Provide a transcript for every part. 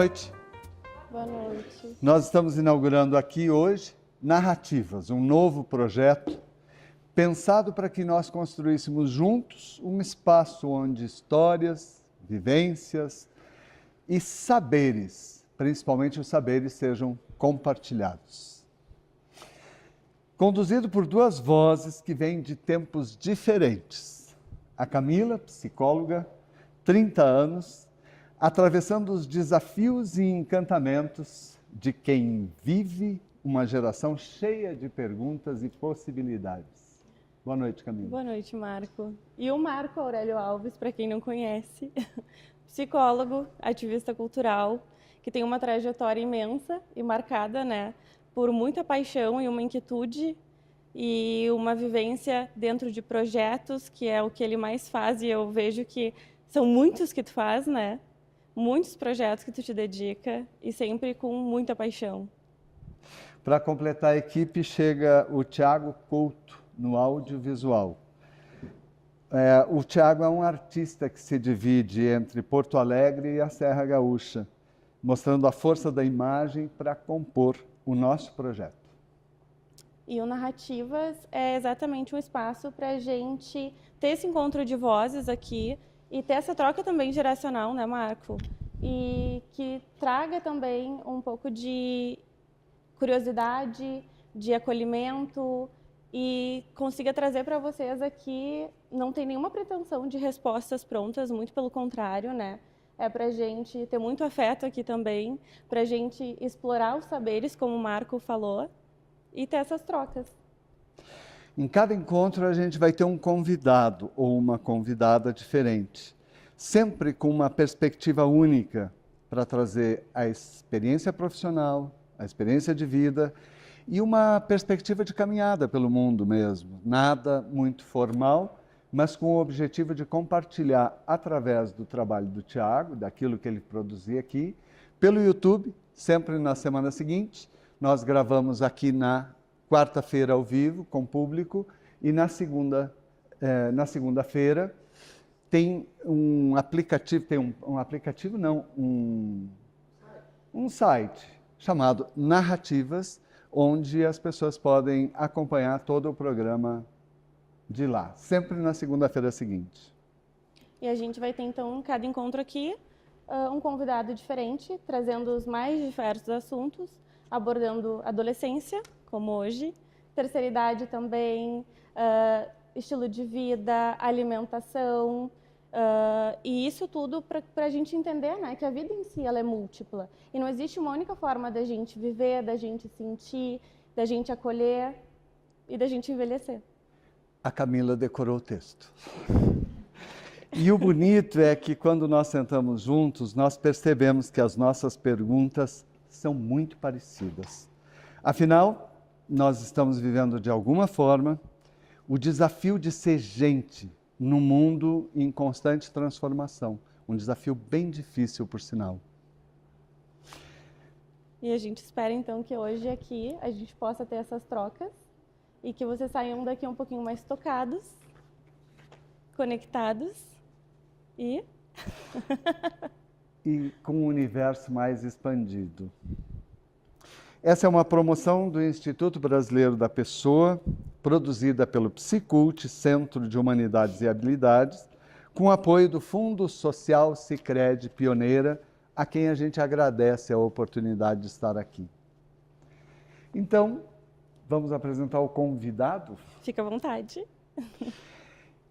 noite. Boa noite. Nós estamos inaugurando aqui hoje Narrativas, um novo projeto pensado para que nós construíssemos juntos um espaço onde histórias, vivências e saberes, principalmente os saberes, sejam compartilhados. Conduzido por duas vozes que vêm de tempos diferentes. A Camila, psicóloga, 30 anos, atravessando os desafios e encantamentos de quem vive uma geração cheia de perguntas e possibilidades. Boa noite, Camila. Boa noite, Marco. E o Marco Aurélio Alves, para quem não conhece, psicólogo, ativista cultural, que tem uma trajetória imensa e marcada, por muita paixão e uma inquietude e uma vivência dentro de projetos, que é o que ele mais faz, e eu vejo que são muitos que tu faz, muitos projetos que tu te dedica e sempre com muita paixão. Para completar a equipe chega o Thiago Couto, no audiovisual. O Thiago é um artista que se divide entre Porto Alegre e a Serra Gaúcha, mostrando a força da imagem para compor o nosso projeto. E o Narrativas é exatamente um espaço para a gente ter esse encontro de vozes aqui e ter essa troca também geracional, Marco? E que traga também um pouco de curiosidade, de acolhimento e consiga trazer para vocês aqui, não tem nenhuma pretensão de respostas prontas, muito pelo contrário, É para a gente ter muito afeto aqui também, para a gente explorar os saberes, como o Marco falou, e ter essas trocas. Em cada encontro a gente vai ter um convidado ou uma convidada diferente, sempre com uma perspectiva única para trazer a experiência profissional, a experiência de vida e uma perspectiva de caminhada pelo mundo mesmo. Nada muito formal, mas com o objetivo de compartilhar através do trabalho do Thiago, daquilo que ele produzia aqui, pelo YouTube, sempre na semana seguinte. Nós gravamos aqui na quarta-feira ao vivo, com público, e na segunda-feira tem um aplicativo, um site chamado Narrativas, onde as pessoas podem acompanhar todo o programa de lá, sempre na segunda-feira seguinte. E a gente vai ter, então, em cada encontro aqui, um convidado diferente, trazendo os mais diversos assuntos, abordando adolescência, como hoje, terceira idade também, estilo de vida, alimentação, e isso tudo para a gente entender que a vida em si ela é múltipla. E não existe uma única forma da gente viver, da gente sentir, da gente acolher e da gente envelhecer. A Camila decorou o texto. E o bonito é que quando nós sentamos juntos, nós percebemos que as nossas perguntas são muito parecidas. Afinal, nós estamos vivendo de alguma forma o desafio de ser gente num mundo em constante transformação. Um desafio bem difícil, por sinal. E a gente espera, então, que hoje aqui a gente possa ter essas trocas e que vocês saiam daqui um pouquinho mais tocados, conectados e... e com um universo mais expandido. Essa é uma promoção do Instituto Brasileiro da Pessoa, produzida pelo Psicult, Centro de Humanidades e Habilidades, com apoio do Fundo Social Sicredi Pioneira, a quem a gente agradece a oportunidade de estar aqui. Então, vamos apresentar o convidado? Fica à vontade.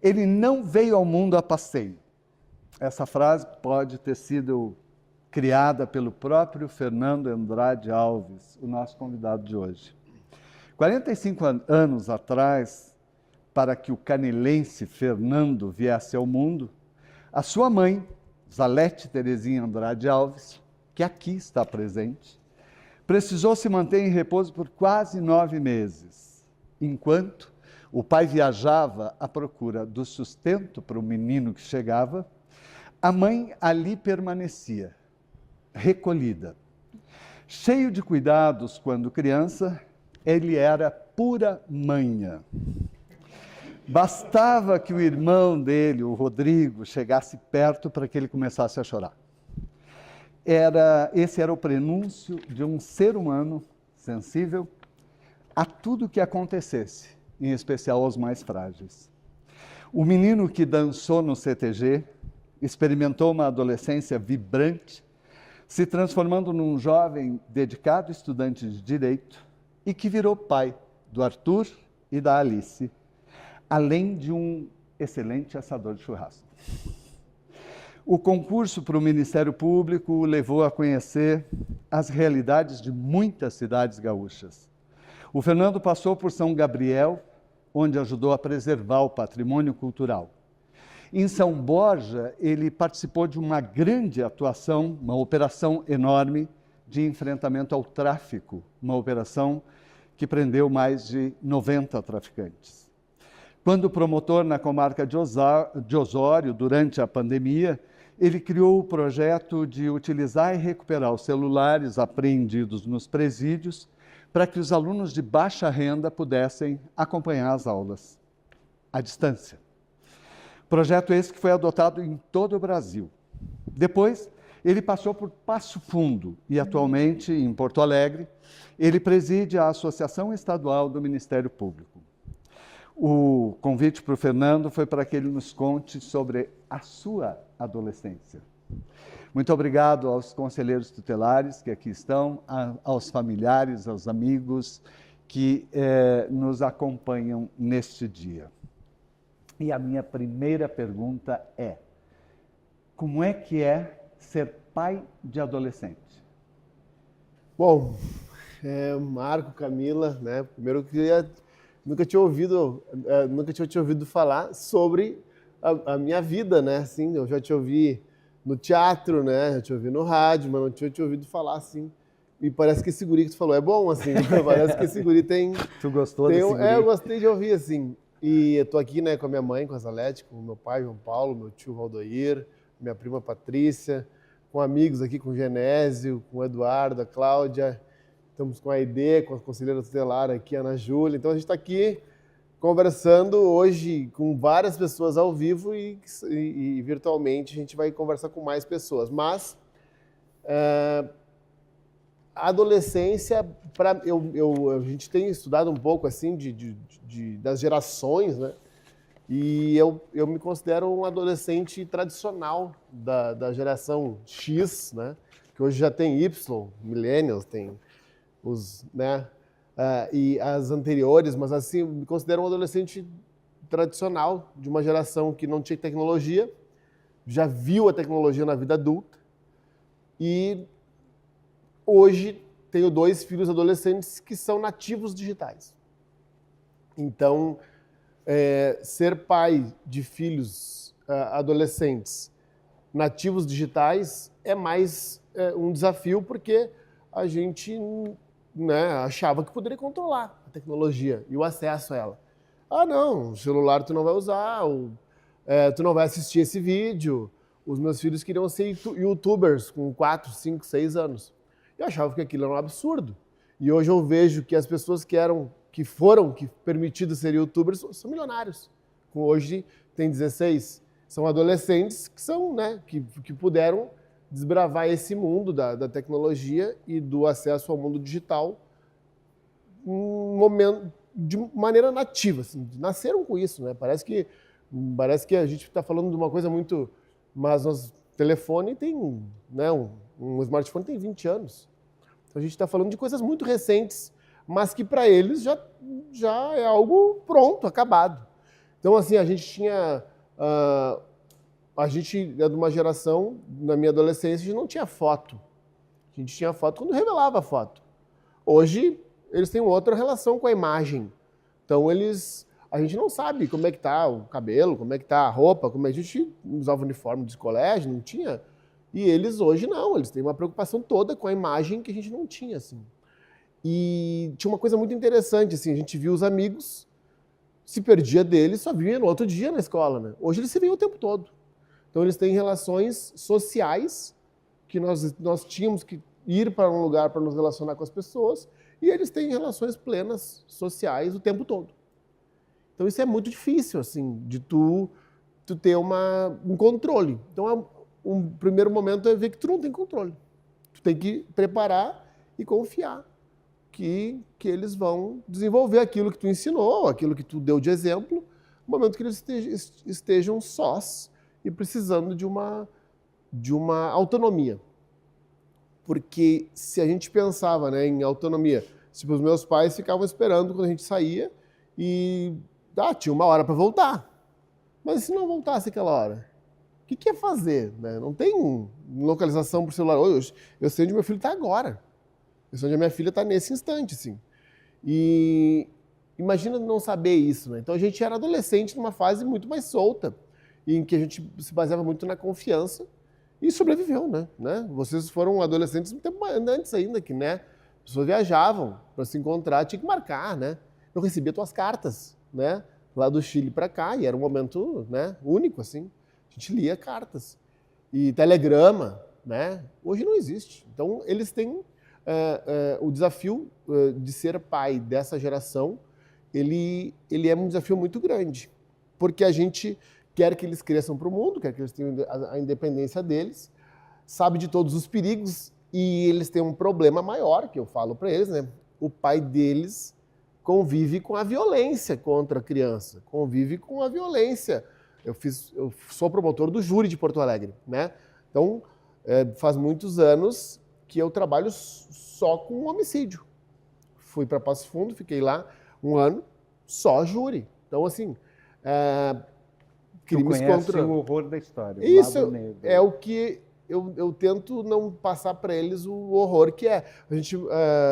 Ele não veio ao mundo a passeio. Essa frase pode ter sido criada pelo próprio Fernando Andrade Alves, o nosso convidado de hoje. 45 anos atrás, para que o canelense Fernando viesse ao mundo, a sua mãe, Zalete Terezinha Andrade Alves, que aqui está presente, precisou se manter em repouso por quase 9 meses, enquanto o pai viajava à procura do sustento para o menino que chegava, a mãe ali permanecia, recolhida. Cheio de cuidados quando criança, ele era pura manha. Bastava que o irmão dele, o Rodrigo, chegasse perto para que ele começasse a chorar. esse era o prenúncio de um ser humano sensível a tudo que acontecesse, em especial aos mais frágeis. O menino que dançou no CTG experimentou uma adolescência vibrante, se transformando num jovem dedicado estudante de direito e que virou pai do Arthur e da Alice, além de um excelente assador de churrasco. O concurso para o Ministério Público o levou a conhecer as realidades de muitas cidades gaúchas. O Fernando passou por São Gabriel, onde ajudou a preservar o patrimônio cultural. Em São Borja, ele participou de uma grande atuação, uma operação enorme de enfrentamento ao tráfico, uma operação que prendeu mais de 90 traficantes. Quando promotor na comarca de Osório, durante a pandemia, ele criou o projeto de utilizar e recuperar os celulares apreendidos nos presídios para que os alunos de baixa renda pudessem acompanhar as aulas à distância. Projeto esse que foi adotado em todo o Brasil. Depois, ele passou por Passo Fundo e atualmente, em Porto Alegre, ele preside a Associação Estadual do Ministério Público. O convite para o Fernando foi para que ele nos conte sobre a sua adolescência. Muito obrigado aos conselheiros tutelares que aqui estão, aos familiares, aos amigos que nos acompanham neste dia. E a minha primeira pergunta é: como é que é ser pai de adolescente? Bom, Marco, Camila, né? Primeiro eu queria... Nunca tinha te ouvido falar sobre a minha vida, né? Assim, eu já te ouvi no teatro, né? Já te ouvi no rádio, mas não tinha te ouvido falar assim. E parece que esse guri que tu falou é bom, assim. Parece que esse guri tem... Tu gostou desse guri? Eu gostei de ouvir, assim. E eu tô aqui, né, com a minha mãe, com a Zalete, com o meu pai, João Paulo, meu tio Valdoir, minha prima Patrícia, com amigos aqui, com o Genésio, com o Eduardo, a Cláudia. Estamos com a Aide, com a conselheira tutelar aqui, a Ana Júlia. Então, a gente está aqui conversando hoje com várias pessoas ao vivo e virtualmente a gente vai conversar com mais pessoas. Mas a adolescência, a gente tem estudado um pouco assim das gerações, né? E eu me considero um adolescente tradicional da geração X, né? Que hoje já tem Y, Millennials, tem né, e as anteriores, mas assim, me considero um adolescente tradicional, de uma geração que não tinha tecnologia, já viu a tecnologia na vida adulta, e hoje tenho 2 filhos adolescentes que são nativos digitais. Então, ser pai de filhos adolescentes nativos digitais é mais um desafio, porque a gente... né, achava que poderia controlar a tecnologia e o acesso a ela. Ah, não, o celular tu não vai usar, tu não vai assistir esse vídeo. Os meus filhos queriam ser youtubers com 4, 5, 6 anos. Eu achava que aquilo era um absurdo. E hoje eu vejo que as pessoas que foram permitidas ser youtubers são milionários. Hoje tem 16, são adolescentes que são, né, que puderam desbravar esse mundo da tecnologia e do acesso ao mundo digital de maneira nativa, assim, nasceram com isso, né? Parece que a gente está falando de uma coisa muito... Mas nosso telefone tem, né, um smartphone tem 20 anos. Então a gente está falando de coisas muito recentes, mas que para eles já é algo pronto, acabado. Então, assim, a gente é de uma geração, na minha adolescência, a gente não tinha foto. A gente tinha foto quando revelava a foto. Hoje, eles têm outra relação com a imagem. Então, a gente não sabe como é que está o cabelo, como é que está a roupa, como a gente usava uniforme de colégio, não tinha. E eles hoje não, eles têm uma preocupação toda com a imagem que a gente não tinha, assim. E tinha uma coisa muito interessante, assim, a gente viu os amigos, se perdia deles, só via no outro dia na escola, né? Hoje eles se veem o tempo todo. Então, eles têm relações sociais, que nós tínhamos que ir para um lugar para nos relacionar com as pessoas, e eles têm relações plenas, sociais, o tempo todo. Então, isso é muito difícil, assim, de tu ter um controle. Então, um primeiro momento é ver que tu não tem controle. tem que preparar e confiar que eles vão desenvolver aquilo que tu ensinou, aquilo que tu deu de exemplo, no momento que eles estejam sós e precisando de uma autonomia. Porque se a gente pensava, né, em autonomia, tipo, os meus pais ficavam esperando quando a gente saía e tinha uma hora para voltar. Mas e se não voltasse aquela hora? O que ia fazer? Né? Não tem localização por celular. Hoje, eu sei onde meu filho está agora. Eu sei onde a minha filha está nesse instante, assim. E imagina não saber isso, né? Então a gente era adolescente numa fase muito mais solta, em que a gente se baseava muito na confiança e sobreviveu, né? Vocês foram adolescentes um tempo antes ainda, que, né? As pessoas viajavam para se encontrar, tinha que marcar, né? Eu recebia tuas cartas, né? Lá do Chile para cá, e era um momento, né, único, assim. A gente lia cartas. E telegrama, né? Hoje não existe. Então, eles têm o desafio de ser pai dessa geração, ele é um desafio muito grande, porque a gente quer que eles cresçam para o mundo, quer que eles tenham a independência deles, sabe de todos os perigos, e eles têm um problema maior, que eu falo para eles, né? O pai deles convive com a violência contra a criança, convive com a violência. Eu sou promotor do júri de Porto Alegre, né? Então, faz muitos anos que eu trabalho só com homicídio. Fui para Passo Fundo, fiquei lá um ano, só júri. Então, assim, crimes contra... o horror da história. Isso é o que eu tento não passar para eles o horror que é.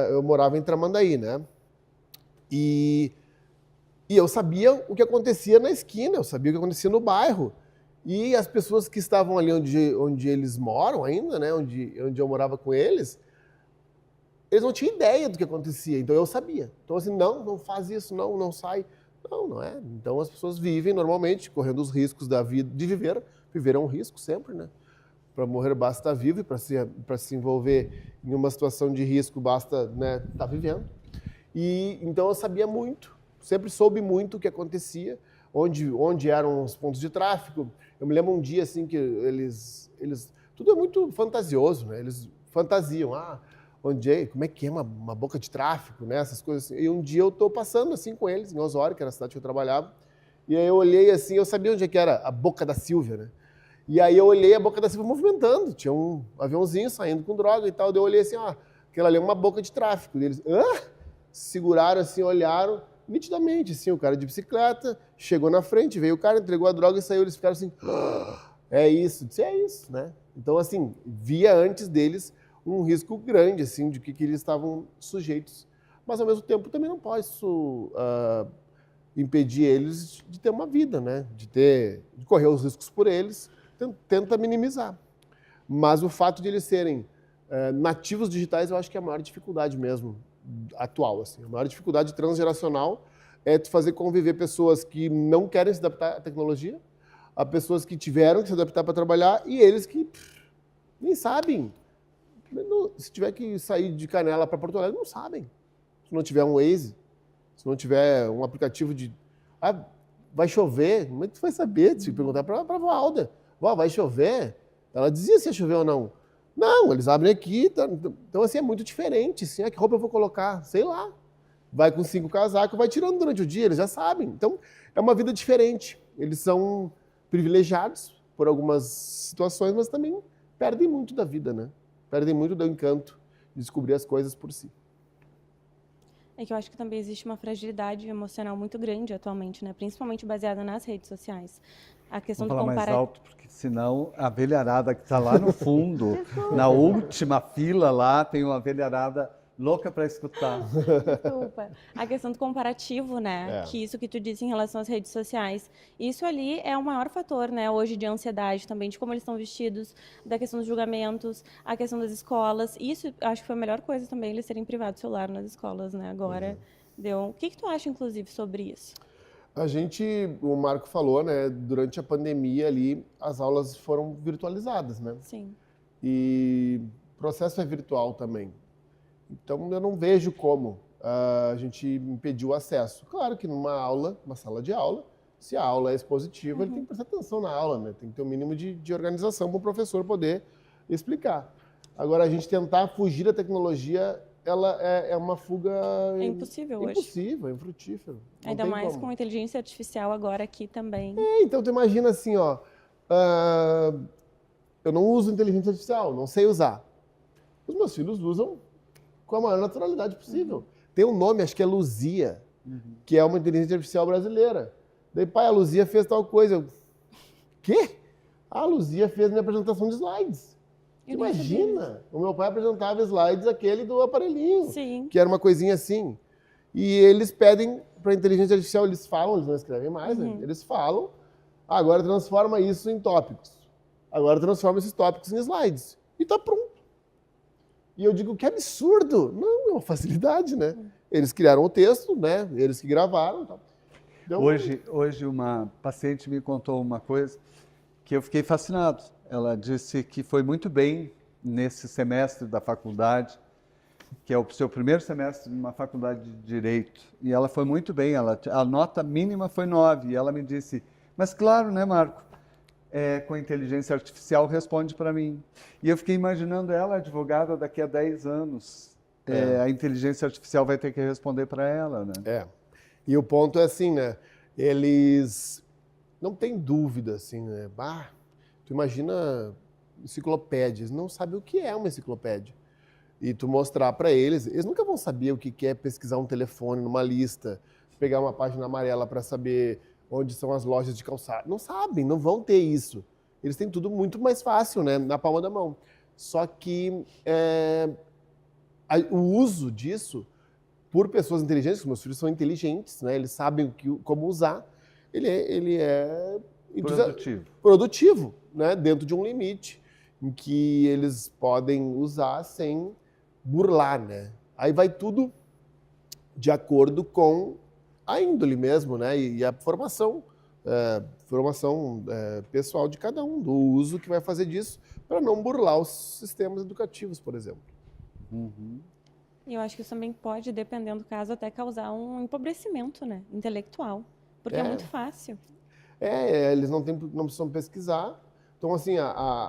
Eu morava em Tramandaí, né? E eu sabia o que acontecia na esquina, eu sabia o que acontecia no bairro. E as pessoas que estavam ali onde eles moram ainda, né, onde eu morava com eles não tinham ideia do que acontecia, então eu sabia. Então assim, não faz isso, não sai. Não é. Então as pessoas vivem normalmente, correndo os riscos da vida, de viver. Viver é um risco sempre, né? Para morrer basta estar vivo e para se envolver em uma situação de risco basta, né, estar vivendo. E então eu sabia muito, sempre soube muito o que acontecia, onde eram os pontos de tráfico. Eu me lembro um dia assim que eles tudo é muito fantasioso, né? Eles fantasiam, como é que é uma boca de tráfico, né? Essas coisas assim. E um dia eu estou passando assim com eles em Osório, que era a cidade que eu trabalhava, e aí eu olhei assim, eu sabia onde é que era a Boca da Silvia, né? E aí eu olhei a Boca da Silvia movimentando, tinha um aviãozinho saindo com droga e tal, daí eu olhei assim, aquela ali é uma boca de tráfico. E eles, seguraram assim, olharam, nitidamente, assim, o cara de bicicleta, chegou na frente, veio o cara, entregou a droga e saiu, eles ficaram assim, é isso, disse, é isso, né? Então, assim, via antes deles um risco grande, assim, de que eles estavam sujeitos. Mas, ao mesmo tempo, também não posso impedir eles de ter uma vida, né? De correr os riscos por eles, tenta minimizar. Mas o fato de eles serem nativos digitais, eu acho que é a maior dificuldade mesmo, atual, assim. A maior dificuldade transgeracional é de fazer conviver pessoas que não querem se adaptar à tecnologia, a pessoas que tiveram que se adaptar para trabalhar e eles que nem sabem. Se tiver que sair de Canela para Porto Alegre, não sabem. Se não tiver um Waze, se não tiver um aplicativo de... vai chover? Como é que tu vai saber? Se perguntar para a Valda. Vai chover? Ela dizia se ia chover ou não. Não, eles abrem aqui, então assim, é muito diferente, assim, que roupa eu vou colocar? Sei lá. Vai com 5 casacos, vai tirando durante o dia, eles já sabem. Então, é uma vida diferente. Eles são privilegiados por algumas situações, mas também perdem muito da vida, né? Perdem muito do encanto de descobrir as coisas por si. É que eu acho que também existe uma fragilidade emocional muito grande atualmente, né? Principalmente baseada nas redes sociais. A questão Vamos do falar mais alto, porque senão a velharada que está lá no fundo, na última fila lá, tem uma velharada louca para escutar. Desculpa. A questão do comparativo, né? Que isso que tu disse em relação às redes sociais. Isso ali é o maior fator, né? Hoje de ansiedade também, de como eles estão vestidos, da questão dos julgamentos, a questão das escolas. Isso, acho que foi a melhor coisa também, eles terem privado o celular nas escolas, né? Agora deu... O que tu acha, inclusive, sobre isso? O Marco falou, né? Durante a pandemia ali, as aulas foram virtualizadas, né? Sim. E o processo é virtual também. Então, eu não vejo como a gente impedir o acesso. Claro que numa aula, uma sala de aula, se a aula é expositiva, ele tem que prestar atenção na aula, né? Tem que ter um mínimo de organização para o professor poder explicar. Agora, a gente tentar fugir da tecnologia, ela é uma fuga... É impossível hoje. Impossível, é infrutífero. Não Ainda tem mais como. com inteligência artificial agora aqui também. Então, tu imagina assim, ó, eu não uso inteligência artificial, não sei usar. Os meus filhos usam com a maior naturalidade possível. Tem um nome, acho que é Luzia, que é uma inteligência artificial brasileira. Daí, pai, a Luzia fez tal coisa. Eu, quê? A Luzia fez minha apresentação de slides. Eu nem sabia Imagina, o meu pai apresentava slides aquele do aparelhinho, Sim. que era uma coisinha assim. E eles pedem para a inteligência artificial, eles falam, eles não escrevem mais, né? Eles falam, agora transforma isso em tópicos. Agora transforma esses tópicos em slides. E tá pronto. E eu digo, que absurdo. Não, é uma facilidade, né? Eles criaram o texto, né? Eles que gravaram. Tá. Então, Hoje uma paciente me contou uma coisa que eu fiquei fascinado. Ela disse que foi muito bem nesse semestre da faculdade, que é o seu primeiro semestre numa faculdade de Direito. E ela foi muito bem, a nota mínima foi 9. E ela me disse, mas claro, né, Marco? Com a inteligência artificial responde para mim. E eu fiquei imaginando ela, advogada, daqui a 10 anos. A inteligência artificial vai ter que responder para ela, né? E o ponto é assim, né? Eles não tem dúvida, assim, né? Bah, tu imagina enciclopédias, não sabem o que é uma enciclopédia. E tu mostrar para eles, eles nunca vão saber o que é pesquisar um telefone numa lista, pegar uma página amarela para saber onde são as lojas de calçado. Não sabem, não vão ter isso. Eles têm tudo muito mais fácil, né? Na palma da mão. Só que o uso disso por pessoas inteligentes, que meus filhos são inteligentes, né? Eles sabem como usar, ele é produtivo, né? Dentro de um limite em que eles podem usar sem burlar, né? Aí vai tudo de acordo com a índole mesmo, né? E a formação pessoal de cada um, do uso que vai fazer disso para não burlar os sistemas educativos, por exemplo. E eu acho que isso também pode, dependendo do caso, até causar um empobrecimento, né, intelectual, porque é muito fácil. Eles não precisam pesquisar. Então, assim,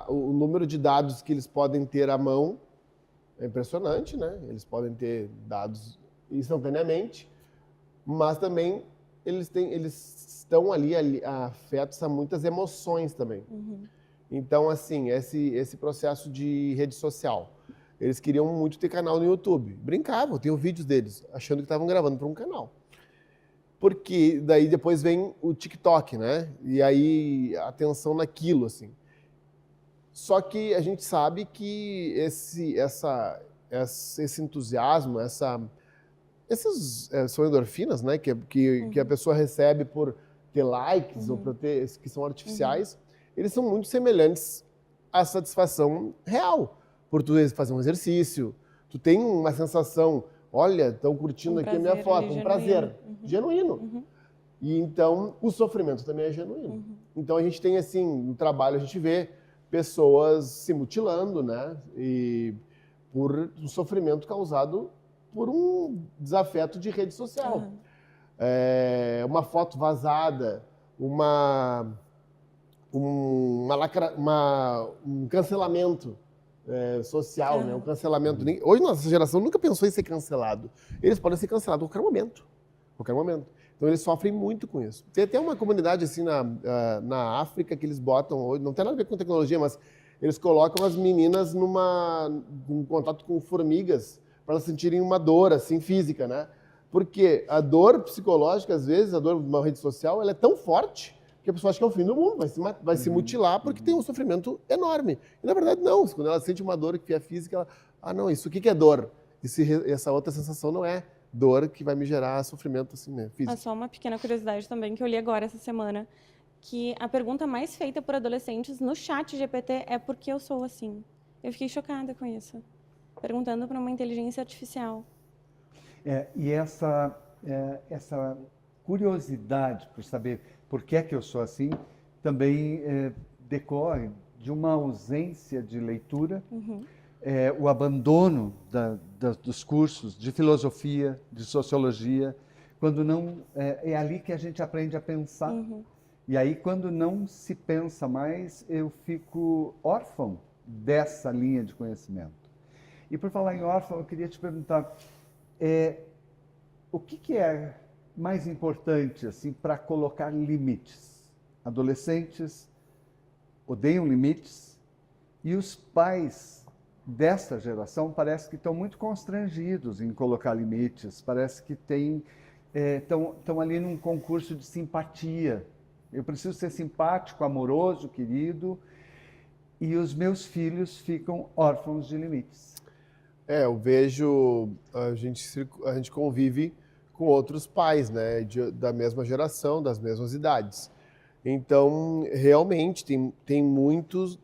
o número de dados que eles podem ter à mão é impressionante, né? Eles podem ter dados instantaneamente, mas também eles estão ali afetos a muitas emoções também. Então, assim, esse processo de rede social, eles queriam muito ter canal no YouTube. Brincavam, tem vídeos deles, achando que estavam gravando para um canal. Porque daí depois vem o TikTok, né? E aí a atenção naquilo, assim. Só que a gente sabe que esse entusiasmo, esses são endorfinas, né? Que a pessoa recebe por ter likes ou por ter, que são artificiais, eles são muito semelhantes à satisfação real. Por tu fazer um exercício, tu tem uma sensação, olha, estão curtindo aqui a minha foto, um prazer genuíno. E então, o sofrimento também é genuíno. Então, a gente tem, assim, no trabalho, a gente vê pessoas se mutilando, né? E por um sofrimento causado por um desafeto de rede social. Uma foto vazada, um cancelamento social, né? Um cancelamento. Hoje, nossa geração nunca pensou em ser cancelado. Eles podem ser cancelados a qualquer momento. Qualquer momento. Então, eles sofrem muito com isso. Tem até uma comunidade assim na África que eles botam hoje, não tem nada a ver com tecnologia, mas eles colocam as meninas em contato com formigas para elas sentirem uma dor assim física, né? Porque a dor psicológica, às vezes, a dor de uma rede social, ela é tão forte que a pessoa acha que é o fim do mundo, vai se mutilar porque tem um sofrimento enorme. E, na verdade, não. Quando ela sente uma dor que é física, ela... não, isso aqui que é dor. Essa outra sensação não é dor que vai me gerar sofrimento assim, né, físico. Só uma pequena curiosidade também que eu li agora essa semana, que a pergunta mais feita por adolescentes no chat GPT é por que eu sou assim. Eu fiquei chocada com isso. Perguntando para uma inteligência artificial. E essa curiosidade por saber por que é que eu sou assim também decorre de uma ausência de leitura, o abandono dos cursos de filosofia, de sociologia, quando não é ali que a gente aprende a pensar. E aí, quando não se pensa mais, eu fico órfão dessa linha de conhecimento. E por falar em órfão, eu queria te perguntar, o que é mais importante assim, para colocar limites? Adolescentes odeiam limites e os pais dessa geração parece que estão muito constrangidos em colocar limites, parece que estão ali num concurso de simpatia. Eu preciso ser simpático, amoroso, querido, e os meus filhos ficam órfãos de limites. Eu vejo, a gente convive com outros pais, né, da mesma geração, das mesmas idades. Então, realmente, tem muitos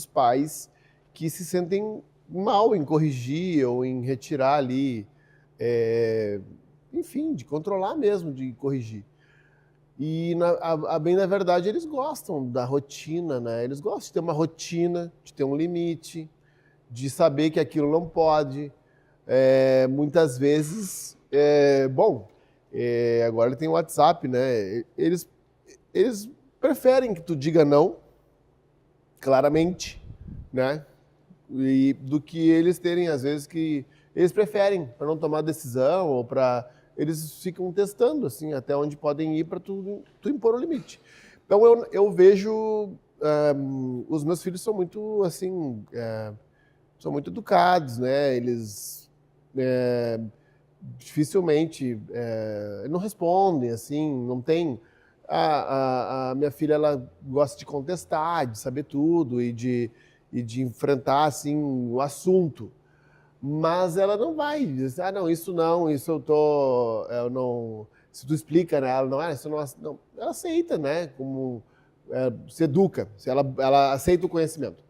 pais que se sentem mal em corrigir ou em retirar ali, enfim, de controlar mesmo, de corrigir. E, bem na verdade, eles gostam da rotina, né? Eles gostam de ter uma rotina, de ter um limite, de saber que aquilo não pode. Muitas vezes, agora ele tem o WhatsApp, né? Eles preferem que tu diga não, claramente, né? E do que eles terem, às vezes, que eles preferem para não tomar decisão ou para... Eles ficam testando, assim, até onde podem ir para tu impor o limite. Então, eu vejo... os meus filhos são muito, assim... são muito educados, né? Eles dificilmente não respondem, assim, não tem... A minha filha, ela gosta de contestar, de saber tudo e de enfrentar, assim, o assunto. Mas ela não vai dizer, não, isso eu não... Se tu explica, né, ela não, isso não... Ela aceita, né, como se educa, ela aceita o conhecimento.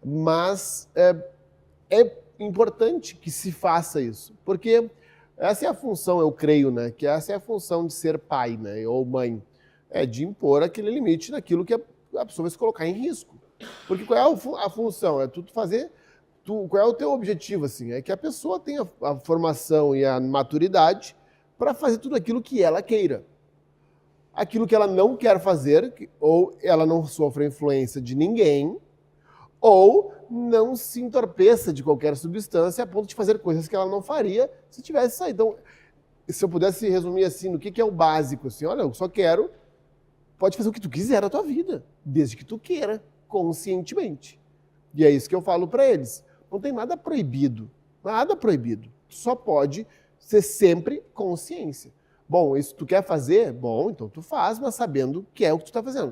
Mas é importante que se faça isso, porque essa é a função, eu creio, né, que essa é a função de ser pai, né, ou mãe, de impor aquele limite daquilo que a pessoa vai se colocar em risco. Porque qual é a função? É tu fazer... qual é o teu objetivo, assim? É que a pessoa tenha a formação e a maturidade para fazer tudo aquilo que ela queira. Aquilo que ela não quer fazer, ou ela não sofre a influência de ninguém, ou não se entorpeça de qualquer substância a ponto de fazer coisas que ela não faria se tivesse saído. Então, se eu pudesse resumir assim, no que é o básico, assim, olha, eu só quero... Pode fazer o que tu quiser da tua vida, desde que tu queira, conscientemente. E é isso que eu falo para eles. Não tem nada proibido, nada proibido. Só pode ser sempre consciência. Bom, isso tu quer fazer? Bom, então tu faz, mas sabendo que é o que tu está fazendo.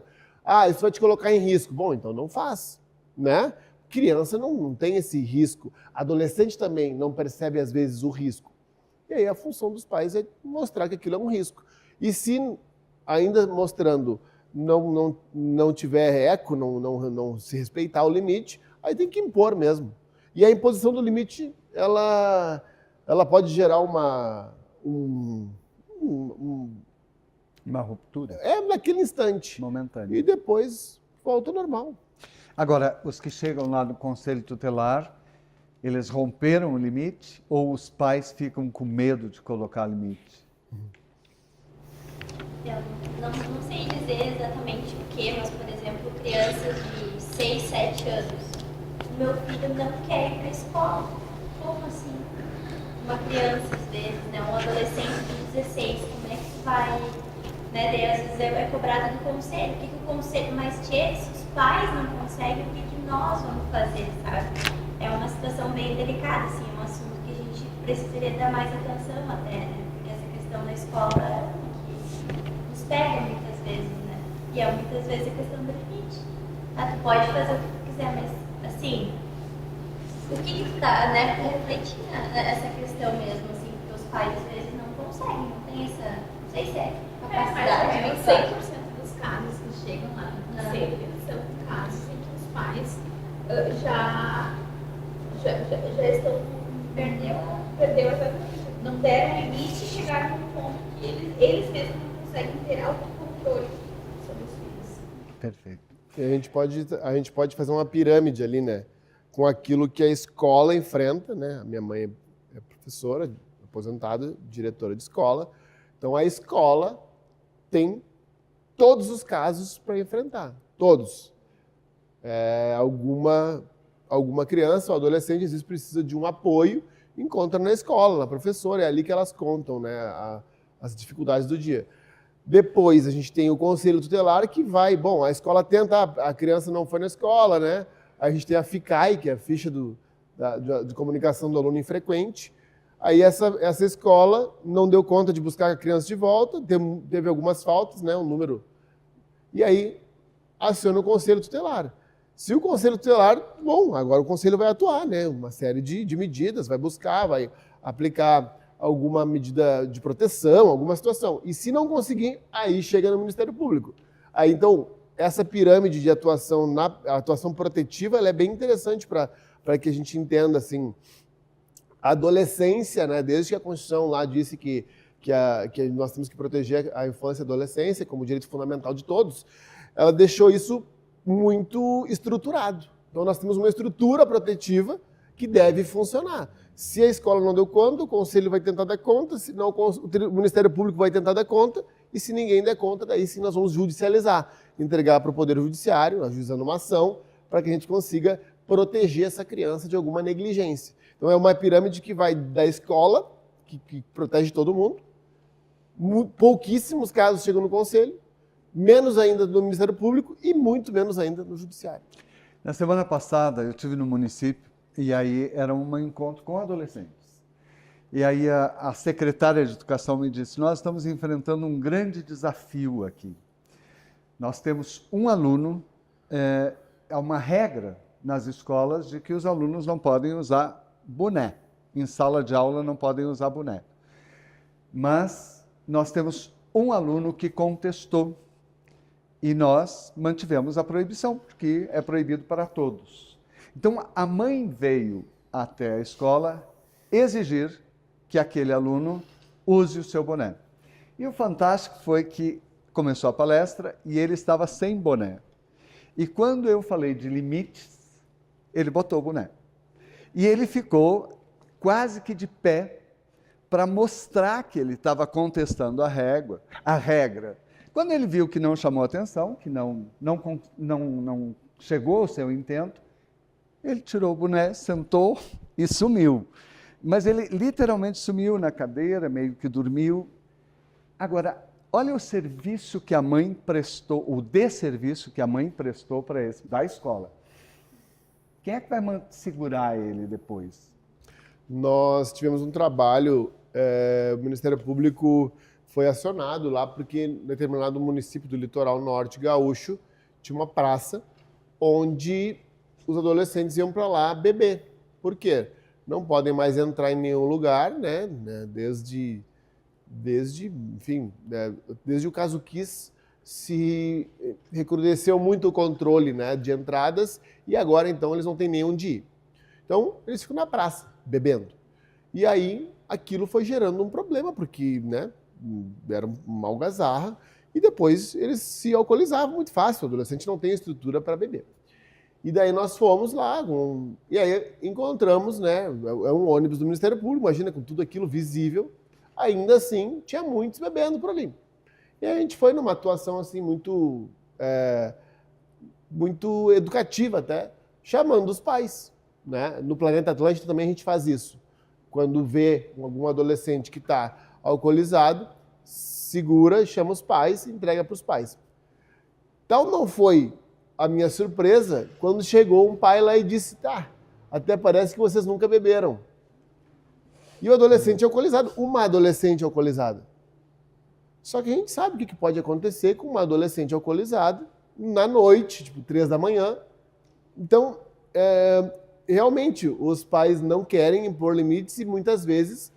Isso vai te colocar em risco. Bom, então não faz, né? Criança não tem esse risco. Adolescente também não percebe, às vezes, o risco. E aí a função dos pais é mostrar que aquilo é um risco. E se ainda mostrando não tiver eco, não se respeitar o limite, aí tem que impor mesmo. E a imposição do limite, ela pode gerar uma ruptura. Naquele instante. Momentânea. E depois volta ao normal. Agora, os que chegam lá no Conselho Tutelar, eles romperam o limite ou os pais ficam com medo de colocar limite? Eu não sei dizer exatamente o que, mas, por exemplo, crianças de 6, 7 anos. Meu filho não quer ir para a escola. Como assim? Uma criança, às vezes, né? Um adolescente de 16, como é que vai? Né? Daí, às vezes, é cobrado do conselho. O que o conselho... Mas, se os pais não conseguem, o que nós vamos fazer, sabe? É uma situação bem delicada, assim, é um assunto que a gente precisaria dar mais atenção até, né? Porque essa questão da escola é uma que nos pega muitas vezes, né? E muitas vezes a questão do limite. Tu pode fazer o que tu quiser, mas, assim, o que tu tá, né, refletindo essa questão mesmo, assim, porque os pais às vezes não conseguem, não tem essa, não sei se é capacidade. Mas 100% dos casos que chegam lá no conselho são casos em que os pais já estão perdeu exatamente, não deram limite e chegaram num ponto que eles mesmos não conseguem ter autocontrole sobre os filhos. Perfeito. E a gente pode fazer uma pirâmide ali, né? Com aquilo que a escola enfrenta, né? A minha mãe é professora, aposentada, diretora de escola. Então, a escola tem todos os casos para enfrentar. Todos. Alguma alguma criança ou adolescente às vezes precisa de um apoio, encontra na escola, na professora, é ali que elas contam, né, as dificuldades do dia. Depois a gente tem o conselho tutelar que vai, bom, a escola tenta, a criança não foi na escola, né? A gente tem a FICAI, que é a ficha de comunicação do aluno infrequente. Aí essa escola não deu conta de buscar a criança de volta, teve algumas faltas, né, um número. E aí aciona o conselho tutelar. Se o conselho tutelar, bom, agora o conselho vai atuar, né? Uma série de medidas, vai buscar, vai aplicar alguma medida de proteção, alguma situação. E se não conseguir, aí chega no Ministério Público. Aí, então, essa pirâmide de atuação, a atuação protetiva, ela é bem interessante para que a gente entenda, assim, a adolescência, né? Desde que a Constituição lá disse que nós temos que proteger a infância e a adolescência como direito fundamental de todos, ela deixou isso muito estruturado. Então, nós temos uma estrutura protetiva que deve funcionar. Se a escola não deu conta, o conselho vai tentar dar conta, se não, o Ministério Público vai tentar dar conta, e se ninguém der conta, daí sim nós vamos judicializar, entregar para o Poder Judiciário, ajuizando uma ação, para que a gente consiga proteger essa criança de alguma negligência. Então é uma pirâmide que vai da escola, que protege todo mundo, pouquíssimos casos chegam no conselho, menos ainda no Ministério Público e muito menos ainda no Judiciário. Na semana passada eu estive no município e aí era um encontro com adolescentes. E aí a secretária de Educação me disse, nós estamos enfrentando um grande desafio aqui. Nós temos um aluno, é uma regra nas escolas de que os alunos não podem usar boné. Em sala de aula não podem usar boné. Mas nós temos um aluno que contestou e nós mantivemos a proibição, porque é proibido para todos. Então, a mãe veio até a escola exigir que aquele aluno use o seu boné. E o fantástico foi que começou a palestra e ele estava sem boné. E quando eu falei de limites, ele botou o boné. E ele ficou quase que de pé para mostrar que ele estava contestando a regra. Quando ele viu que não chamou atenção, que não chegou ao seu intento, ele tirou o boné, sentou e sumiu. Mas ele literalmente sumiu na cadeira, meio que dormiu. Agora, olha o serviço que a mãe prestou, o desserviço que a mãe prestou para esse, da escola. Quem é que vai segurar ele depois? Nós tivemos um trabalho, o Ministério Público foi acionado lá porque em determinado município do litoral norte gaúcho tinha uma praça onde os adolescentes iam para lá beber. Por quê? Não podem mais entrar em nenhum lugar, né? Desde o caso Kiss se recrudesceu muito o controle, né, de entradas e agora então eles não têm nem onde ir. Então eles ficam na praça bebendo. E aí aquilo foi gerando um problema porque, né, era uma algazarra e depois eles se alcoolizavam muito fácil. O adolescente não tem estrutura para beber. E daí nós fomos lá, e aí encontramos, né, é um ônibus do Ministério Público, imagina, com tudo aquilo visível, ainda assim tinha muitos bebendo por ali. E a gente foi numa atuação assim muito educativa até, chamando os pais, né? No Planeta Atlântico também a gente faz isso. Quando vê algum adolescente que está alcoolizado, segura, chama os pais e entrega para os pais. Tal não foi a minha surpresa quando chegou um pai lá e disse, até parece que vocês nunca beberam. E o adolescente alcoolizado, uma adolescente alcoolizada. Só que a gente sabe o que pode acontecer com uma adolescente alcoolizada na noite, tipo 3 da manhã. Então, realmente, os pais não querem impor limites e muitas vezes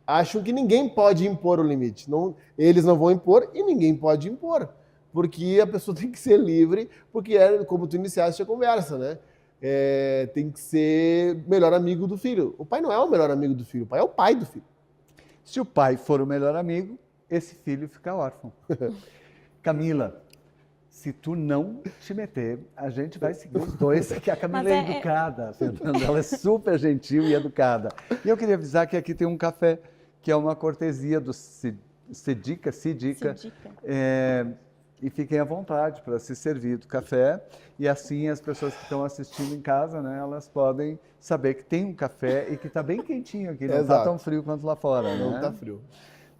acham que ninguém pode impor o limite. Eles não vão impor e ninguém pode impor. Porque a pessoa tem que ser livre, porque como tu iniciaste a conversa, né? Tem que ser melhor amigo do filho. O pai não é o melhor amigo do filho, o pai é o pai do filho. Se o pai for o melhor amigo, esse filho fica órfão. Camila, se tu não te meter, a gente vai seguir os dois, que a Camila é educada, Fernanda, ela é super gentil e educada. E eu queria avisar que aqui tem um café, que é uma cortesia do Cidica, E fiquem à vontade para se servir do café. E assim as pessoas que estão assistindo em casa, né, elas podem saber que tem um café e que está bem quentinho aqui, não está Exato. tão frio quanto lá fora, Não né? tá frio.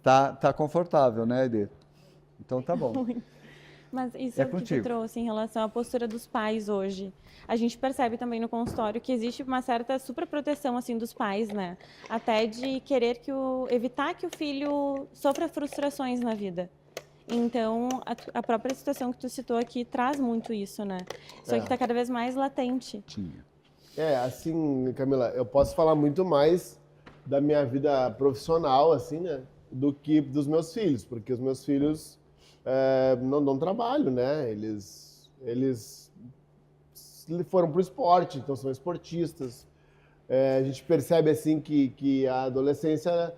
Tá confortável, né, Ede? Então tá bom. Mas isso É é o que contigo. tu trouxe em relação à postura dos pais hoje. A gente percebe também no consultório que existe uma certa superproteção assim dos pais, né? Até de querer evitar que o filho sofra frustrações na vida. Então, a própria situação que tu citou aqui traz muito isso, né? Só que está cada vez mais latente. Assim, Camila, eu posso falar muito mais da minha vida profissional, assim, né, do que dos meus filhos, porque os meus filhos não dão trabalho, né? Eles foram pro esporte, então são esportistas. A gente percebe, assim, que a adolescência,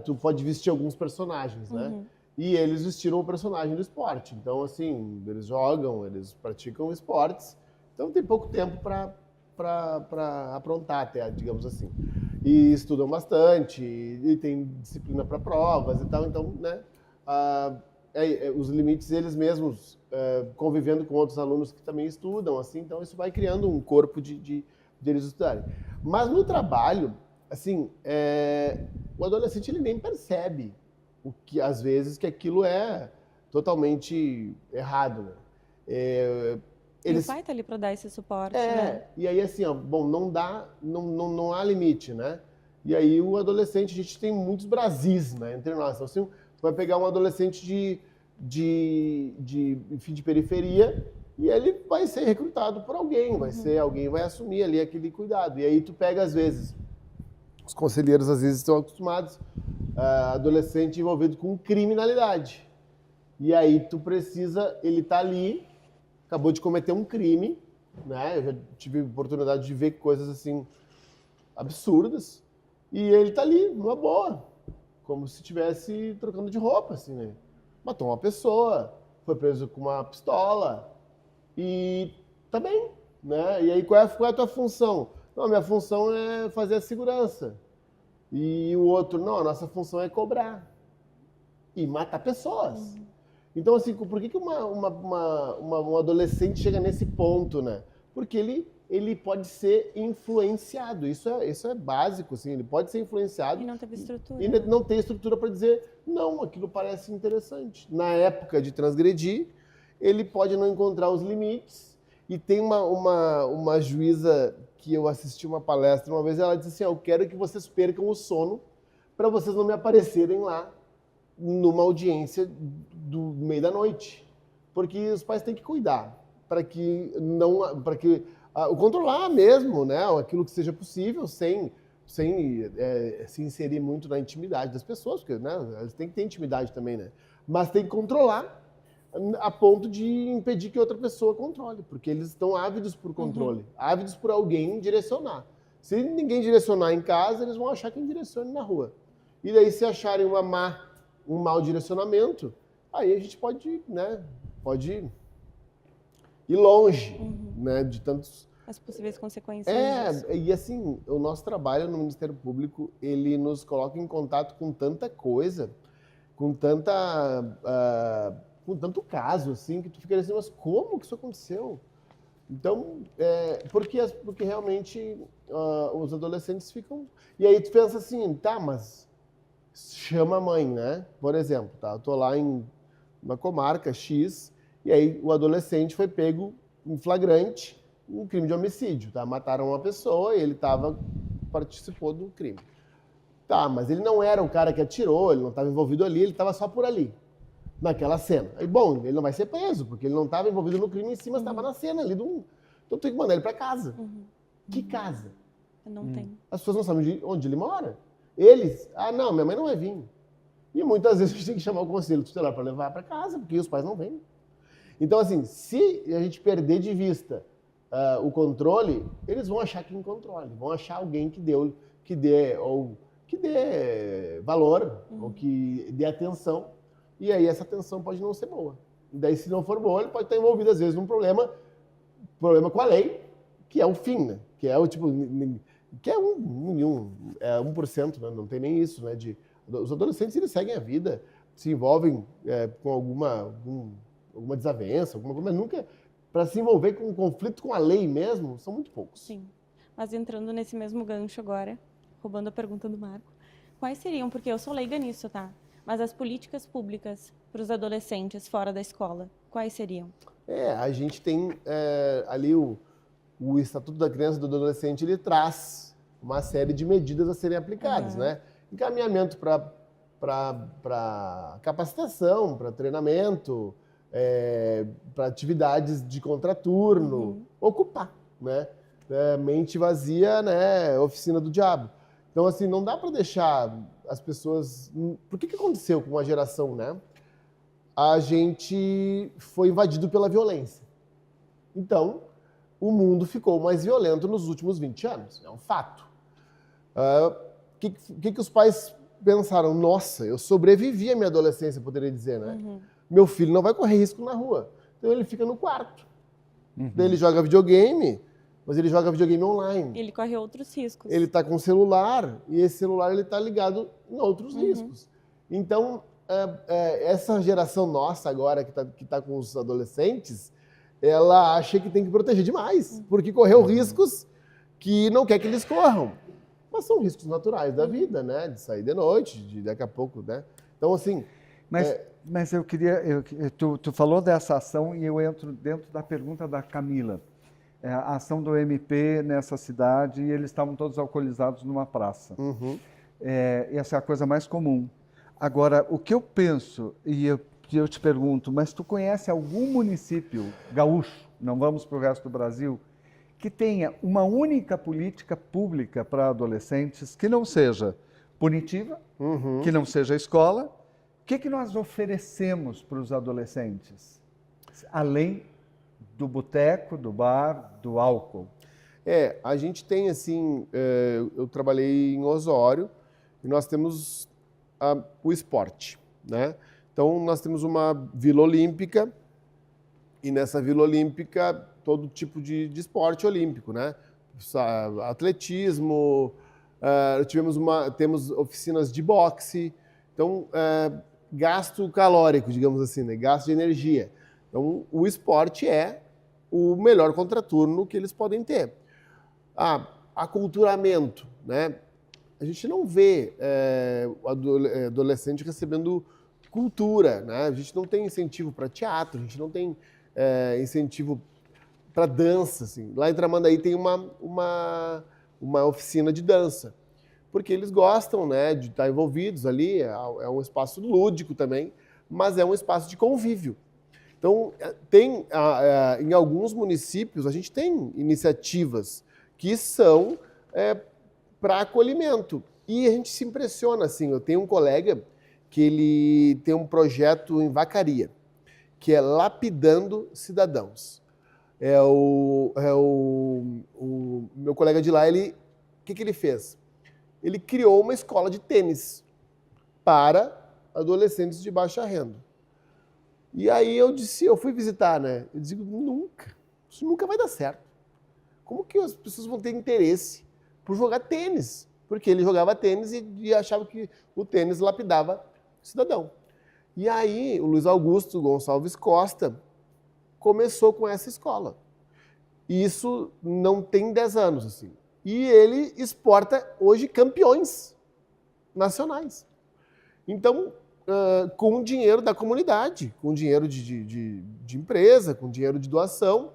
tu pode vestir alguns personagens, né? E eles vestiram o personagem do esporte. Então, assim, eles jogam, eles praticam esportes. Então, tem pouco tempo para aprontar, até, digamos assim. E estudam bastante, e tem disciplina para provas e tal. Então, né, os limites eles mesmos, convivendo com outros alunos que também estudam, assim. Então, isso vai criando um corpo de eles estudarem. Mas no trabalho, assim, o adolescente ele nem percebe às vezes, que aquilo é totalmente errado, né? E o pai tá ali para dar esse suporte, né? E aí assim, ó, bom, não há limite, né? E aí o adolescente, a gente tem muitos Brasis, né, entre nós. Então, assim, tu vai pegar um adolescente enfim, de periferia e ele vai ser recrutado por alguém, alguém vai assumir ali aquele cuidado. E aí tu pega, às vezes, os conselheiros às vezes estão acostumados, adolescente envolvido com criminalidade. E aí tu precisa, ele tá ali, acabou de cometer um crime, né? Eu já tive oportunidade de ver coisas assim absurdas, e ele tá ali, numa boa, como se estivesse trocando de roupa, assim, né? Matou uma pessoa, foi preso com uma pistola, e tá bem, né? E aí qual é a tua função? Não, minha função é fazer a segurança. E o outro, não, a nossa função é cobrar e matar pessoas. Então, assim, por que um adolescente chega nesse ponto, né? Porque ele pode ser influenciado. Isso é básico, assim, ele pode ser influenciado. E não teve estrutura. E não tem estrutura para dizer, não, aquilo parece interessante. Na época de transgredir, ele pode não encontrar os limites. E tem uma juíza que eu assisti uma palestra uma vez, ela disse assim, eu quero que vocês percam o sono para vocês não me aparecerem lá numa audiência do meio da noite. Porque os pais têm que cuidar para que controlar mesmo, né, aquilo que seja possível sem se inserir muito na intimidade das pessoas, porque, né, eles têm que ter intimidade também, né? Mas tem que controlar a ponto de impedir que outra pessoa controle, porque eles estão ávidos por controle, ávidos por alguém direcionar. Se ninguém direcionar em casa, eles vão achar quem direcione na rua. E daí, se acharem um mau direcionamento, aí a gente pode ir longe, né, de tantos... As possíveis consequências disso. E assim, o nosso trabalho no Ministério Público, ele nos coloca em contato com tanta coisa, com tanto caso, assim, que tu fica assim, mas como que isso aconteceu? Então, porque realmente os adolescentes ficam... E aí tu pensa assim, tá, mas chama a mãe, né? Por exemplo, tá? Eu tô lá em uma comarca X, e aí o adolescente foi pego em flagrante, um crime de homicídio, tá? Mataram uma pessoa e ele participou do crime. Tá, mas ele não era o cara que atirou, ele não estava envolvido ali, ele estava só por ali, naquela cena. Aí, bom, ele não vai ser preso, porque ele não estava envolvido no crime em si, mas estava na cena ali. Então tem que mandar ele para casa. Que casa? Não tem. As pessoas não sabem onde ele mora. Eles, não, minha mãe não vai vir. E muitas vezes a gente tem que chamar o conselho tutelar para levar para casa, porque os pais não vêm. Então, assim, se a gente perder de vista o controle, eles vão achar quem controle, vão achar alguém que dê valor, ou que dê atenção, e aí essa atenção pode não ser boa. E daí, se não for boa, ele pode estar envolvido, às vezes, num problema com a lei, que é o fim, né? Que é o tipo, que é 1%, né? Não tem nem isso, né? Os adolescentes, eles seguem a vida, se envolvem com alguma desavença, alguma coisa, mas nunca para se envolver com um conflito com a lei mesmo, são muito poucos. Sim. Mas entrando nesse mesmo gancho agora, roubando a pergunta do Marco, quais seriam, porque eu sou leiga nisso, tá? Mas as políticas públicas para os adolescentes fora da escola, quais seriam? A gente tem ali o Estatuto da Criança e do Adolescente, ele traz uma série de medidas a serem aplicadas, né? Encaminhamento para capacitação, para treinamento, para atividades de contraturno, ocupar, né? Mente vazia, né? Oficina do diabo. Então, assim, não dá para deixar as pessoas... Por que aconteceu com a geração, né? A gente foi invadido pela violência. Então, o mundo ficou mais violento nos últimos 20 anos. É um fato. O que os pais pensaram? Nossa, eu sobrevivi à minha adolescência, poderia dizer, né? Meu filho não vai correr risco na rua. Então, ele fica no quarto. Daí ele joga videogame, mas ele joga videogame online. Ele corre outros riscos. Ele está com celular, e esse celular ele está ligado em outros riscos. Então, essa geração nossa agora, que tá com os adolescentes, ela acha que tem que proteger demais, porque correu riscos que não quer que eles corram. Mas são riscos naturais da vida, né? De sair de noite, de daqui a pouco, né? Então, assim... Mas eu queria... Tu falou dessa ação e eu entro dentro da pergunta da Camila. A ação do MP nessa cidade, e eles estavam todos alcoolizados numa praça. Essa é a coisa mais comum. Agora, o que eu penso, e eu te pergunto, mas tu conhece algum município gaúcho, não vamos para o resto do Brasil, que tenha uma única política pública para adolescentes que não seja punitiva, que não seja escola? O que nós oferecemos para os adolescentes, além do boteco, do bar, do álcool? A gente tem, assim, eu trabalhei em Osório, e nós temos o esporte, né? Então, nós temos uma Vila Olímpica, e nessa Vila Olímpica, todo tipo de esporte olímpico, né? Atletismo, temos oficinas de boxe, então, gasto calórico, digamos assim, né? Gasto de energia. Então, o esporte é o melhor contraturno que eles podem ter. Aculturamento, né? A gente não vê o adolescente recebendo cultura, né? A gente não tem incentivo para teatro, a gente não tem incentivo para dança. Assim. Lá em Tramandaí tem uma oficina de dança, porque eles gostam, né, de estar envolvidos ali, é um espaço lúdico também, mas é um espaço de convívio. Então, em alguns municípios, a gente tem iniciativas que são para acolhimento. E a gente se impressiona, assim, eu tenho um colega que ele tem um projeto em Vacaria, que é Lapidando Cidadãos. O meu colega de lá, o que ele fez? Ele criou uma escola de tênis para adolescentes de baixa renda. E aí eu fui visitar, né? Eu digo, isso nunca vai dar certo. Como que as pessoas vão ter interesse por jogar tênis? Porque ele jogava tênis e achava que o tênis lapidava o cidadão. E aí o Luiz Augusto Gonçalves Costa começou com essa escola. E isso não tem 10 anos, assim. E ele exporta hoje campeões nacionais. Então, com o dinheiro da comunidade, com dinheiro de empresa, com dinheiro de doação,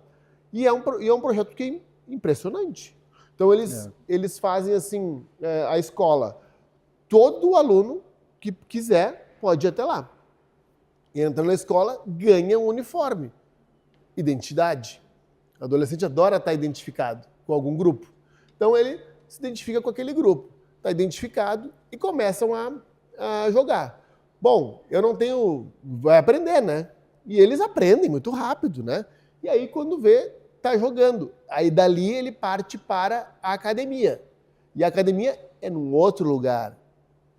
e é um projeto que é impressionante. Então, eles fazem assim, a escola, todo aluno que quiser pode ir até lá. Entra na escola, ganha um uniforme, identidade. O adolescente adora estar identificado com algum grupo. Então, ele se identifica com aquele grupo, está identificado e começam a jogar. Bom, eu não tenho... Vai aprender, né? E eles aprendem muito rápido, né? E aí, quando vê, está jogando. Aí, dali, ele parte para a academia. E a academia é num outro lugar,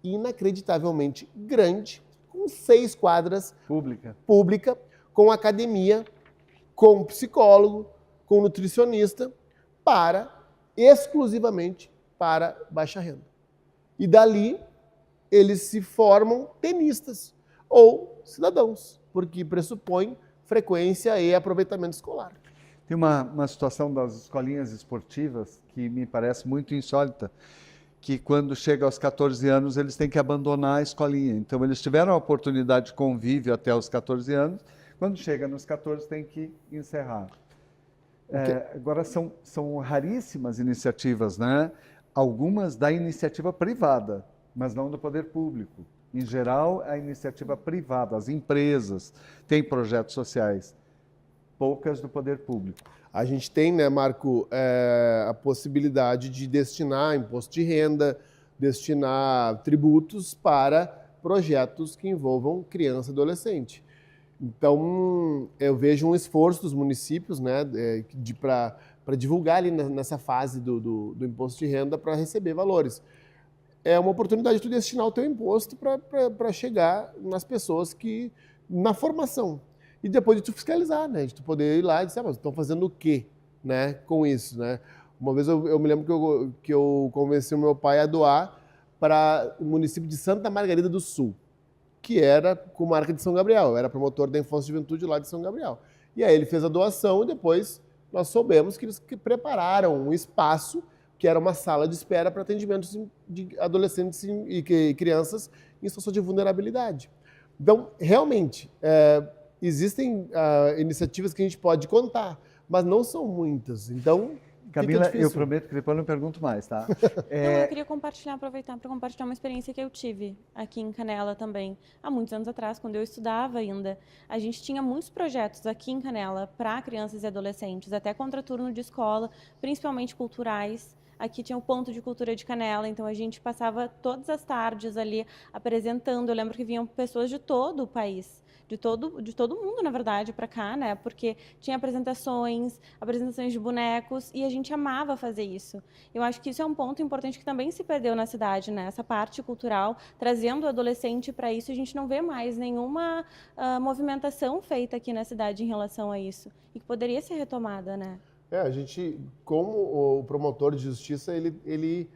inacreditavelmente grande, com 6 quadras pública, com academia, com psicólogo, com nutricionista, exclusivamente para baixa renda. E dali, eles se formam tenistas. ou cidadãos, porque pressupõe frequência e aproveitamento escolar. Tem uma situação das escolinhas esportivas que me parece muito insólita, que quando chega aos 14 anos eles têm que abandonar a escolinha. Então eles tiveram a oportunidade de convívio até os 14 anos, quando chega nos 14 tem que encerrar. Agora são raríssimas iniciativas, né? Algumas da iniciativa privada, mas não do poder público. Em geral, a iniciativa privada, as empresas têm projetos sociais, poucas do poder público. A gente tem, né, Marco, a possibilidade de destinar imposto de renda, destinar tributos para projetos que envolvam criança e adolescente. Então, eu vejo um esforço dos municípios, né, para divulgar ali nessa fase do imposto de renda para receber valores. É uma oportunidade de tu destinar o teu imposto para chegar nas pessoas que, na formação. E depois de tu fiscalizar, né? De tu poder ir lá e dizer, mas estão fazendo o quê, né, com isso, né? Uma vez eu me lembro que eu convenci o meu pai a doar para o município de Santa Margarida do Sul, que era com marca de São Gabriel. Eu era promotor da Infância e Juventude lá de São Gabriel. E aí ele fez a doação e depois nós soubemos que eles prepararam um espaço que era uma sala de espera para atendimentos de adolescentes e crianças em situação de vulnerabilidade. Então, realmente, existem iniciativas que a gente pode contar, mas não são muitas. Então, Camila, eu prometo que depois eu não pergunto mais, tá? Eu queria aproveitar para compartilhar uma experiência que eu tive aqui em Canela também. Há muitos anos atrás, quando eu estudava ainda, a gente tinha muitos projetos aqui em Canela para crianças e adolescentes, até contraturno de escola, principalmente culturais. Aqui tinha o Ponto de Cultura de Canela, então a gente passava todas as tardes ali apresentando. Eu lembro que vinham pessoas de todo o país, de todo mundo, na verdade, para cá, né? Porque tinha apresentações de bonecos, e a gente amava fazer isso. Eu acho que isso é um ponto importante que também se perdeu na cidade, né? Essa parte cultural, trazendo o adolescente para isso, a gente não vê mais nenhuma movimentação feita aqui na cidade em relação a isso, e que poderia ser retomada, né? A gente, como o promotor de justiça, ele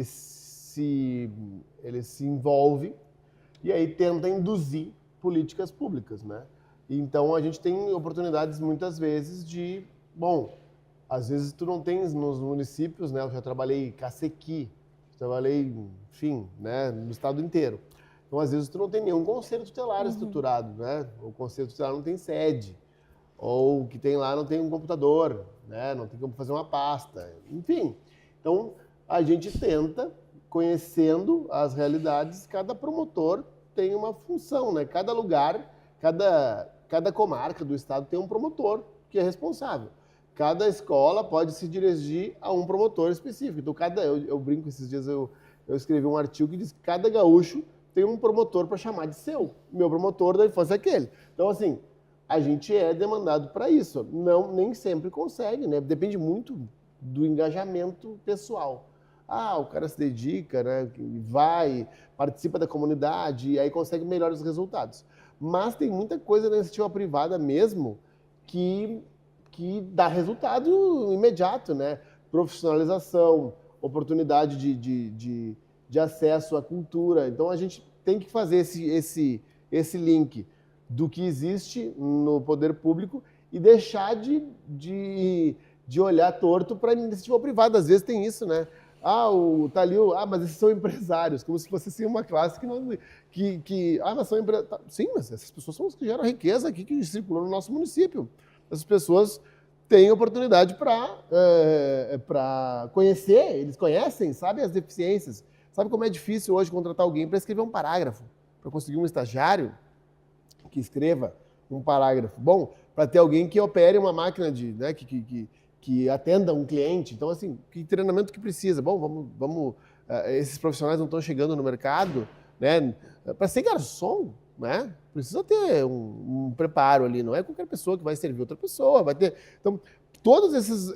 se envolve e aí tenta induzir políticas públicas, né? Então, a gente tem oportunidades, muitas vezes, às vezes tu não tens nos municípios, né? Eu já trabalhei em Cacequi, trabalhei, enfim, né, no estado inteiro. Então, às vezes, tu não tem nenhum conselho tutelar estruturado, né? O conselho tutelar não tem sede, ou o que tem lá não tem um computador, né? Não tem como fazer uma pasta, enfim. Então, a gente tenta, conhecendo as realidades, cada promotor tem uma função, né? Cada lugar, cada comarca do estado tem um promotor que é responsável. Cada escola pode se dirigir a um promotor específico. Então, eu brinco, esses dias eu escrevi um artigo que diz que cada gaúcho tem um promotor para chamar de seu. Meu promotor da infância é aquele. Então, assim, a gente é demandado para isso. Nem sempre consegue, né? Depende muito do engajamento pessoal. O cara se dedica, né? Vai, participa da comunidade e aí consegue melhores resultados. Mas tem muita coisa na iniciativa privada mesmo que dá resultado imediato, né? Profissionalização, oportunidade de acesso à cultura. Então a gente tem que fazer esse link do que existe no poder público e deixar de olhar torto para a iniciativa privada. Às vezes tem isso, né? Tá ali mas esses são empresários, como se fosse assim, uma classe mas são empresários. Sim, mas essas pessoas são as que geram riqueza aqui, que circulam no nosso município. Essas pessoas têm oportunidade para conhecer, eles conhecem, sabem as deficiências. Sabe como é difícil hoje contratar alguém para escrever um parágrafo, para conseguir um estagiário que escreva um parágrafo bom, para ter alguém que opere uma máquina né, que atenda um cliente. Então, assim, que treinamento que precisa? Bom, vamos esses profissionais não estão chegando no mercado, né? Para ser garçom, né? Precisa ter um preparo ali, não é qualquer pessoa que vai servir outra pessoa, vai ter. Então, todo esse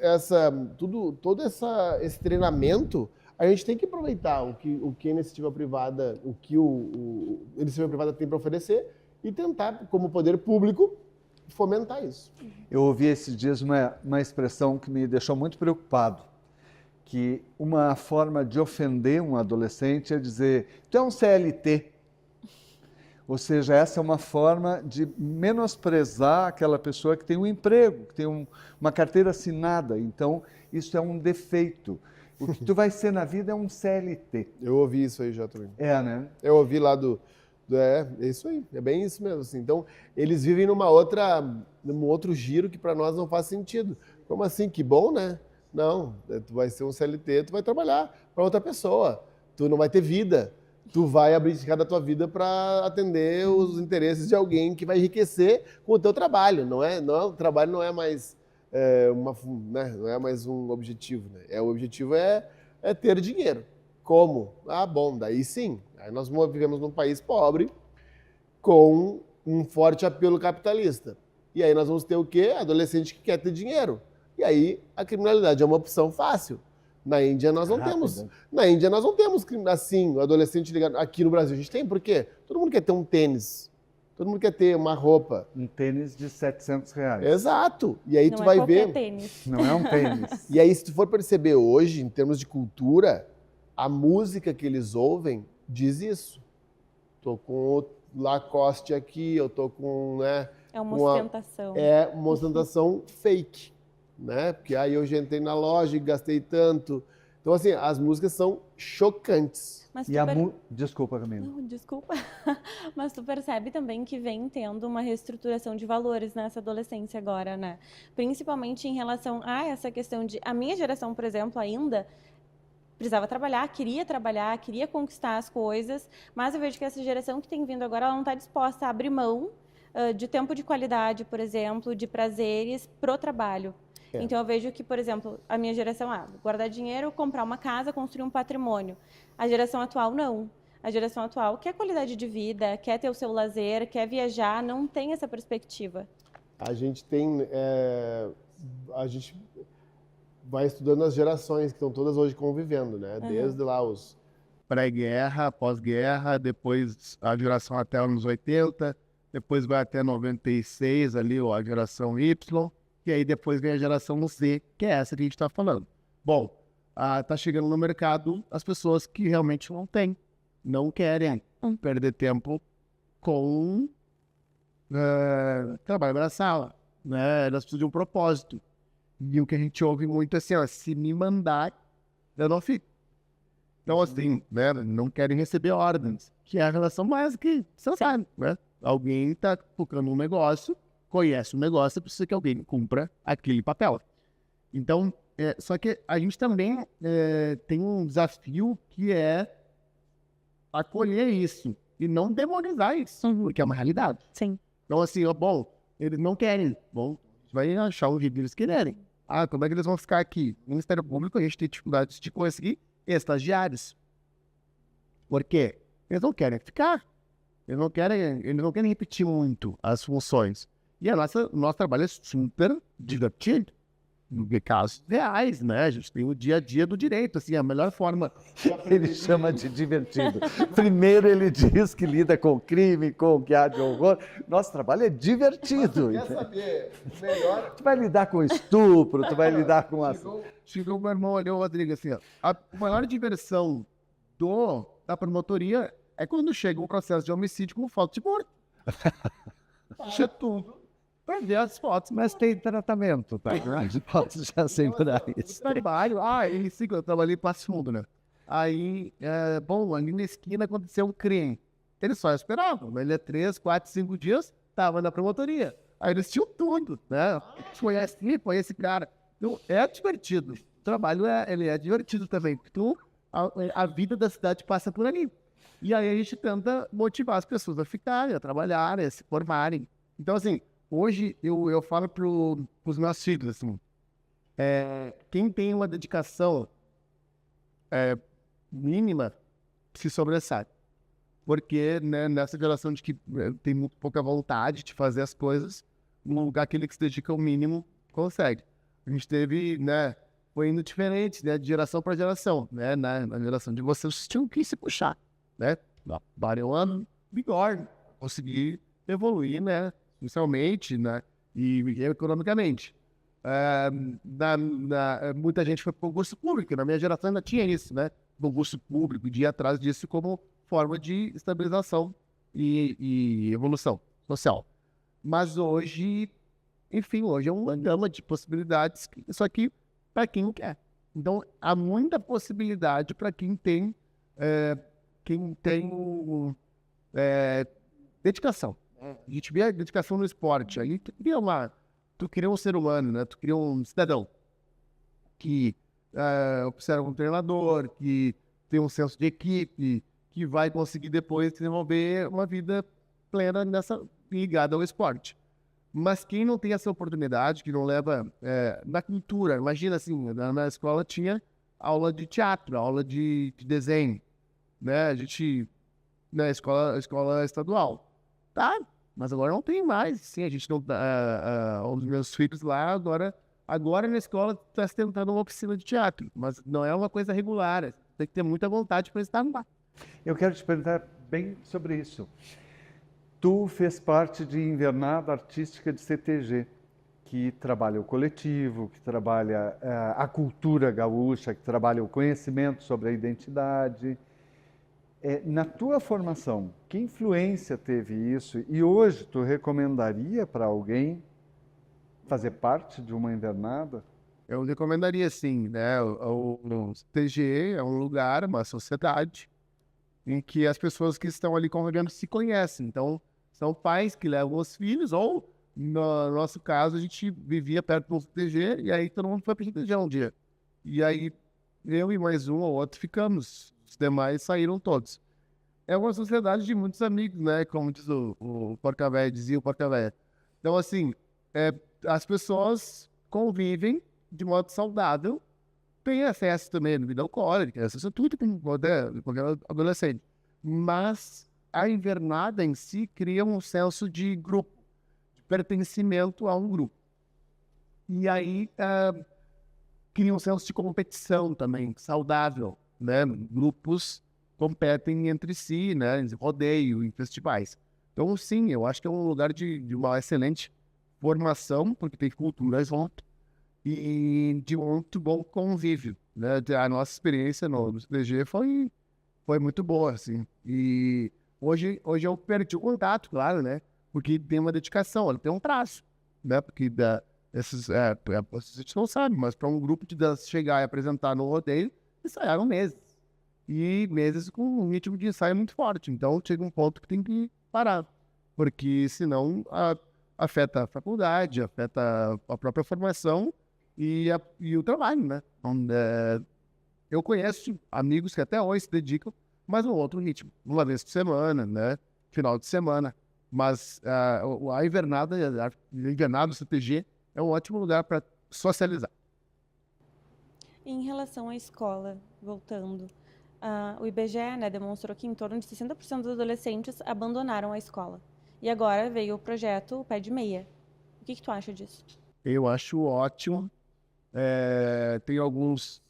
treinamento, a gente tem que aproveitar o que a iniciativa privada, a iniciativa privada tem para oferecer e tentar, como poder público, fomentar isso. Eu ouvi esses dias uma expressão que me deixou muito preocupado, que uma forma de ofender um adolescente é dizer, tu é um CLT. Ou seja, essa é uma forma de menosprezar aquela pessoa que tem um emprego, que tem uma carteira assinada. Então, isso é um defeito. O que tu vai ser na vida é um CLT. Eu ouvi isso aí já também. É, né? Eu ouvi lá é isso aí, é bem isso mesmo. Assim. Então, eles vivem num outro giro que para nós não faz sentido. Como assim? Que bom, né? Não, tu vai ser um CLT, tu vai trabalhar para outra pessoa. Tu não vai ter vida. Tu vai abdicar da tua vida para atender os interesses de alguém que vai enriquecer com o teu trabalho. O trabalho não é mais não é mais um objetivo. Né? O objetivo é ter dinheiro. Como? Ah, bom, daí sim. Aí nós vivemos num país pobre com um forte apelo capitalista. E aí nós vamos ter o quê? Adolescente que quer ter dinheiro. E aí a criminalidade é uma opção fácil. Na Índia nós não temos. Na Índia nós não temos assim, o adolescente ligado. Aqui no Brasil a gente tem, por quê? Todo mundo quer ter um tênis. Todo mundo quer ter uma roupa. Um tênis de R$700. Exato. E aí Não tu é vai qualquer ver. tênis. Não é um tênis. E aí se tu for perceber hoje, em termos de cultura, a música que eles ouvem diz isso. Tô com o Lacoste aqui, eu tô com, né? É uma ostentação. É uma ostentação fake, né? Porque aí eu já entrei na loja e gastei tanto. Então, assim, as músicas são chocantes. Mas E Desculpa, Camila. Não, desculpa. Mas tu percebe também que vem tendo uma reestruturação de valores nessa adolescência agora, né? Principalmente em relação a essa questão de... A minha geração, por exemplo, ainda precisava trabalhar, queria conquistar as coisas, mas eu vejo que essa geração que tem vindo agora, ela não está disposta a abrir mão de tempo de qualidade, por exemplo, de prazeres pro trabalho. Então eu vejo que, por exemplo, a minha geração, guardar dinheiro, comprar uma casa, construir um patrimônio. A geração atual, não. A geração atual quer qualidade de vida, quer ter o seu lazer, quer viajar, não tem essa perspectiva. A gente tem... a gente vai estudando as gerações que estão todas hoje convivendo, né? Desde lá os pré-guerra, pós-guerra, depois a geração até anos 80, depois vai até 96 ali, ó, a geração Y, e aí depois vem a geração Z, que é essa que a gente está falando. Bom, tá chegando no mercado as pessoas que realmente não querem perder tempo com trabalho na sala, né? Elas precisam de um propósito. E o que a gente ouve muito é assim, ó, se me mandar, eu não fico. Então, assim, né, não querem receber ordens, que é a relação mais que você sabe, né? Alguém está focando um negócio, conhece um negócio, precisa que alguém cumpra aquele papel. Então, só que a gente também tem um desafio que é acolher isso e não demonizar isso, porque é uma realidade. Sim. Então, assim, bom, eles não querem, bom, a gente vai achar o jeito que eles querem. Como é que eles vão ficar aqui? No Ministério Público, a gente tem dificuldades de conseguir estagiários. Por quê? Eles não querem ficar. Eles não querem repetir muito as funções. E o nosso trabalho é super divertido. No casos reais, né? A gente tem o dia a dia do direito, assim, a melhor forma. Ele chama de divertido. Primeiro ele diz que lida com crime, com o que há de horror. Nosso trabalho é divertido. Quer saber melhor? Tu vai lidar com estupro, tu vai lidar com Chegou meu irmão, olhou o Rodrigo assim, ó. A maior diversão da promotoria é quando chega um processo de homicídio com falta de morte. Deixa tudo. Perder as fotos. Mas tem tratamento, tá? Posso já sempre dar isso. Trabalho. Eu tava ali em Passo Fundo, né? Aí, bom, ali na esquina aconteceu um crime. Eles só esperavam. Ele 3, 4, 5 dias, tava na promotoria. Aí eles tinham tudo, né? Conhece esse cara. Então, é divertido. O trabalho ele é divertido também. Porque a vida da cidade passa por ali. E aí a gente tenta motivar as pessoas a ficarem, a trabalharem, a se formarem. Então, assim, hoje eu falo pros meus filhos, assim, quem tem uma dedicação mínima se sobressai. Porque, né, nessa geração de que tem muito pouca vontade de fazer as coisas, aquele que se dedica ao mínimo consegue. A gente teve, né, foi indo diferente, né, de geração para geração, né, na geração de vocês tinham que se puxar, né, vários anos, bigode, conseguir evoluir, né, socialmente, né, e economicamente. Muita gente foi para o concurso público, na minha geração ainda tinha isso, né, concurso público, de ir atrás disso como forma de estabilização e evolução social. Mas hoje, enfim, hoje é uma gama de possibilidades, só que para quem quer. Então, há muita possibilidade para quem tem dedicação. A gente vê a dedicação no esporte. Aí tu cria um ser humano, né? Tu cria um cidadão que observa um treinador, que tem um senso de equipe, que vai conseguir depois desenvolver uma vida plena ligada ao esporte. Mas quem não tem essa oportunidade, que não leva na cultura, imagina assim, na escola tinha aula de teatro, aula de desenho, né? A gente, na escola estadual, tá? Mas agora não tem mais, sim, a gente não, os meus filhos lá agora na escola está se tentando uma oficina de teatro, mas não é uma coisa regular, tem que ter muita vontade para estar lá. Eu quero te perguntar bem sobre isso. Tu fez parte de Invernada Artística de CTG, que trabalha o coletivo, que trabalha a cultura gaúcha, que trabalha o conhecimento sobre a identidade. Na tua formação, que influência teve isso? E hoje tu recomendaria para alguém fazer parte de uma invernada? Eu recomendaria sim, né? O CTG é um lugar, uma sociedade, em que as pessoas que estão ali convivendo se conhecem. Então, são pais que levam os filhos, ou, no nosso caso, a gente vivia perto do CTG, e aí todo mundo foi para o CTG um dia. E aí, eu e mais um ou outro ficamos, os demais saíram todos. É uma sociedade de muitos amigos, né? Como diz o Porca-Véia, dizia o Porca-Véia. Então, assim, as pessoas convivem de modo saudável, tem acesso também à bebida alcoólica, acesso a tudo com qualquer adolescente. Mas a invernada em si cria um senso de grupo, de pertencimento a um grupo. E aí cria um senso de competição também, saudável, né? Grupos competem entre si, né? Em rodeio, em festivais. Então, sim, eu acho que é um lugar de uma excelente formação, porque tem cultura junto, e de muito bom convívio, né? A nossa experiência no CTG foi muito boa, assim. E hoje eu perdi o contato, claro, né? Porque tem uma dedicação, ela tem um prazo, né? Porque a gente não sabe, mas para um grupo de chegar e apresentar no rodeio, ensaiaram meses. E meses com um ritmo de ensaio muito forte. Então, chega um ponto que tem que parar, porque senão afeta a faculdade, afeta a própria formação e o trabalho, né? Então, eu conheço amigos que até hoje se dedicam, mas num outro ritmo, uma vez por semana, né? Final de semana. Mas a invernada do CTG é um ótimo lugar para socializar. Em relação à escola, voltando, o IBGE, né, demonstrou que em torno de 60% dos adolescentes abandonaram a escola. E agora veio o projeto Pé de Meia. O que tu acha disso? Eu acho ótimo. Tenho alguns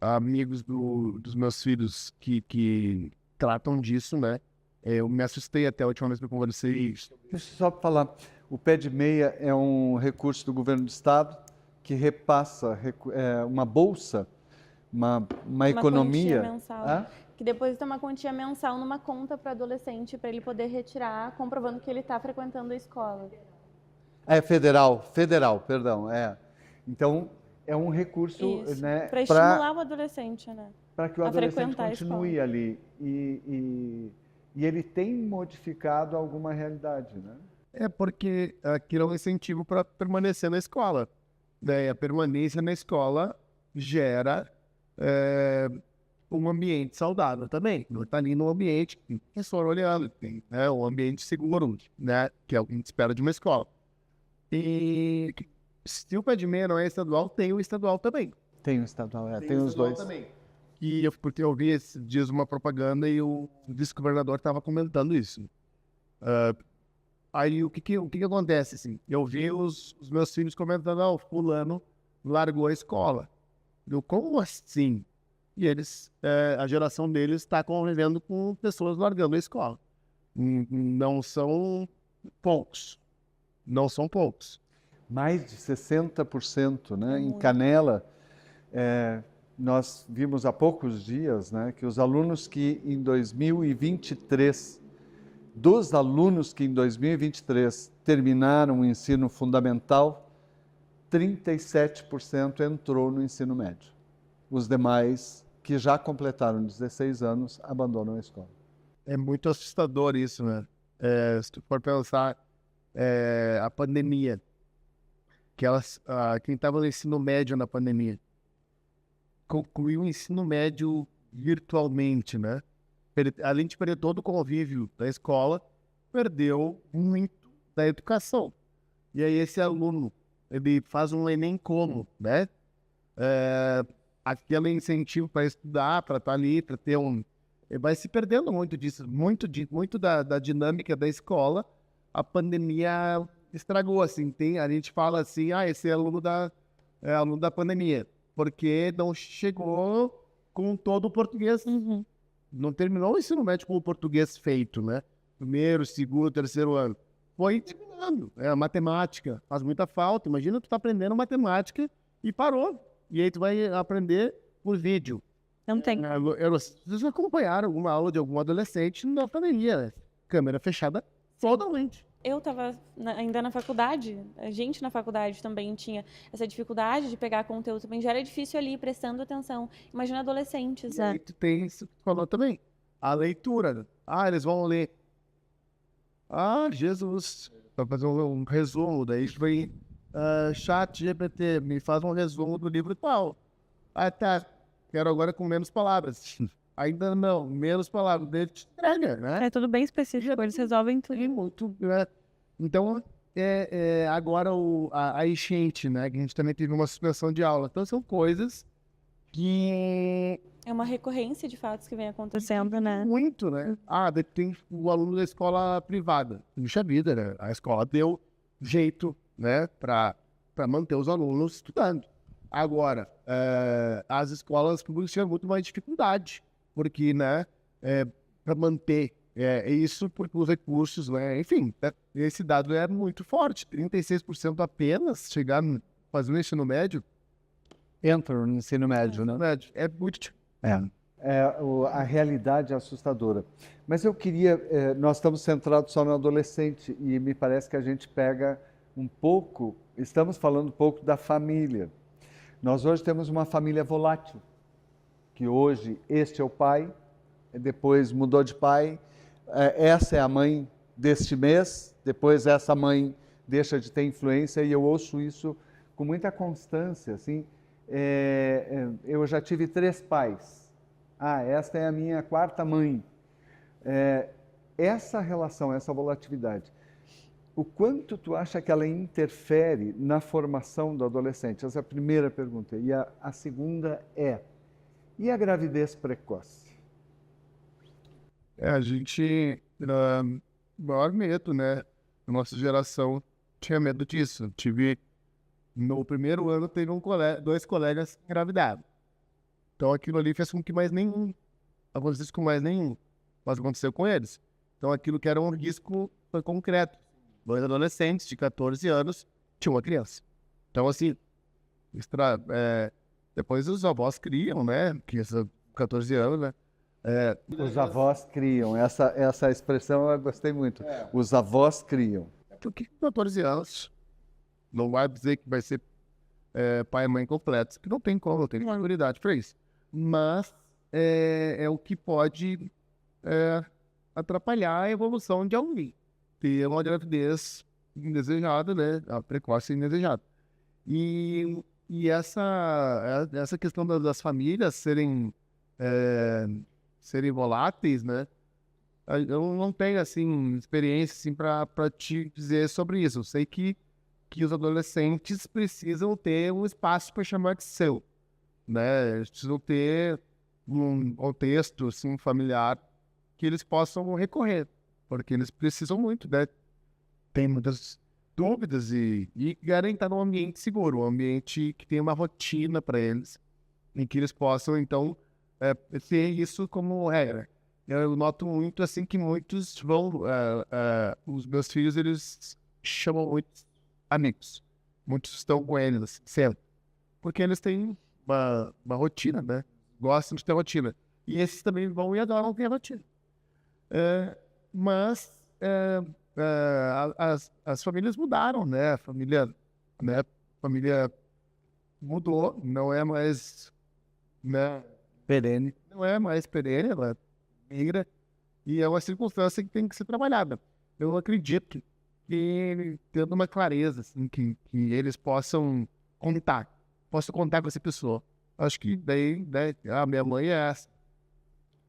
amigos dos meus filhos que tratam disso, né? Eu me assustei até a última vez que eu conversei. Deixa eu só falar, o Pé de Meia é um recurso do governo do estado que repassa uma bolsa, uma economia. Quantia mensal. Que deposita uma quantia mensal numa conta para adolescente, para ele poder retirar, comprovando que ele está frequentando a escola. Federal, perdão. Então, é um recurso, né, para estimular o adolescente, né? Para que o adolescente continue ali. E ele tem modificado alguma realidade, né? Porque aquilo é um incentivo para permanecer na escola. A permanência na escola gera um ambiente saudável também. Não está ali num ambiente que tem professor olhando, tem um ambiente seguro, né? Que é o que a gente espera de uma escola. E se o Pé de Meia não é estadual, tem o estadual também. Tem o estadual, tem os dois. Também. Porque eu vi esses dias uma propaganda e o vice-governador estava comentando isso. Aí o que acontece, assim? Eu vi os meus filhos comentando, o fulano largou a escola. Eu, como assim? E eles, a geração deles está convivendo com pessoas largando a escola. Não são poucos. Não são poucos. Mais de 60%, né? Em Canela, nós vimos há poucos dias, né, que os alunos que em 2023 dos alunos que em 2023 terminaram o ensino fundamental, 37% entrou no ensino médio. Os demais, que já completaram 16 anos, abandonam a escola. É muito assustador isso, né? Se tu for pensar, a pandemia, quem estava no ensino médio na pandemia, concluiu o ensino médio virtualmente, né? Além de perder todo o convívio da escola, perdeu muito da educação. E aí esse aluno, ele faz um Enem como, né? Aquele incentivo para estudar, para estar ali, para ter ele vai se perdendo muito disso, muito da dinâmica da escola. A pandemia estragou, assim. A gente fala assim, esse é aluno da pandemia, porque não chegou com todo o português. Não terminou o ensino médio com o português feito, né? Primeiro, segundo, terceiro ano. Foi terminando. A matemática faz muita falta. Imagina tu tá aprendendo matemática e parou. E aí tu vai aprender por vídeo. Não tem. Vocês acompanharam alguma aula de algum adolescente na pandemia, né? Câmera fechada totalmente. Eu estava ainda na faculdade, a gente na faculdade também tinha essa dificuldade de pegar conteúdo, também já era difícil ali, prestando atenção. Imagina adolescentes, E aí tu tem isso que tu falou também, a leitura. Né? Eles vão ler. Jesus, vai fazer um resumo, daí tu vai, chat GPT, me faz um resumo do livro tal. Tá, quero agora com menos palavras. Ainda não, menos palavras, daí te entrega, né? É tudo bem específico, eles resolvem tudo. Muito, então, agora a enchente, né? Que a gente também teve uma suspensão de aula. Então, são coisas que... É uma recorrência de fatos que vem acontecendo, né? Muito, né? Daí tem o aluno da escola privada. Puxa vida, né? A escola deu jeito, né? Para manter os alunos estudando. Agora, as escolas públicas tinham muito mais dificuldade. Porque, né, para manter isso, porque os recursos, né, enfim, esse dado é muito forte. 36% apenas chegaram a fazer o ensino médio. Entram no ensino médio, né? É muito... A realidade é assustadora. Mas eu queria, nós estamos centrados só no adolescente e me parece que a gente pega um pouco, estamos falando um pouco da família. Nós hoje temos uma família volátil. Que hoje este é o pai, depois mudou de pai, essa é a mãe deste mês, depois essa mãe deixa de ter influência e eu ouço isso com muita constância, assim, eu já tive 3 pais, esta é a minha 4ª mãe. Essa relação, essa volatilidade, o quanto tu acha que ela interfere na formação do adolescente? Essa é a primeira pergunta. E a segunda é, e a gravidez precoce? A gente, o maior medo, né? A nossa geração tinha medo disso. No primeiro ano, teve 2 colegas que engravidaram. Então, aquilo ali fez com que mais nenhum acontecesse com mais nenhum. Mas aconteceu com eles. Então, aquilo que era um risco foi concreto. 2 adolescentes de 14 anos tinham uma criança. Então, assim, depois os avós criam, né? Que 14 anos, né? Os avós criam. Essa expressão eu gostei muito. Os avós criam. Porque 14 anos não vai dizer que vai ser pai e mãe completos, que não tem como, não tem maturidade para isso. Mas é o que pode atrapalhar a evolução de alguém. Ter uma gravidez indesejada, né? A precoce indesejada. E essa questão das famílias serem voláteis, né? Eu não tenho, assim, experiência assim, para te dizer sobre isso. Eu sei que os adolescentes precisam ter um espaço para chamar de seu, né? Eles precisam ter um contexto assim, familiar que eles possam recorrer, porque eles precisam muito, né? Tem muitas dúvidas e querem estar num ambiente seguro, um ambiente que tenha uma rotina para eles, em que eles possam, então, ter isso como regra. Eu noto muito, assim, que muitos os meus filhos, eles chamam muitos amigos. Muitos estão com eles, assim, sempre. Porque eles têm uma rotina, né? Gostam de ter rotina. E esses também vão e adoram ter rotina. Mas as famílias mudaram, né? A família mudou, não é mais, né, Perene. não é mais perene, ela migra, e é uma circunstância que tem que ser trabalhada. Eu acredito que tendo uma clareza, assim, que eles possam contar com essa pessoa. Acho que daí, né, minha mãe é essa.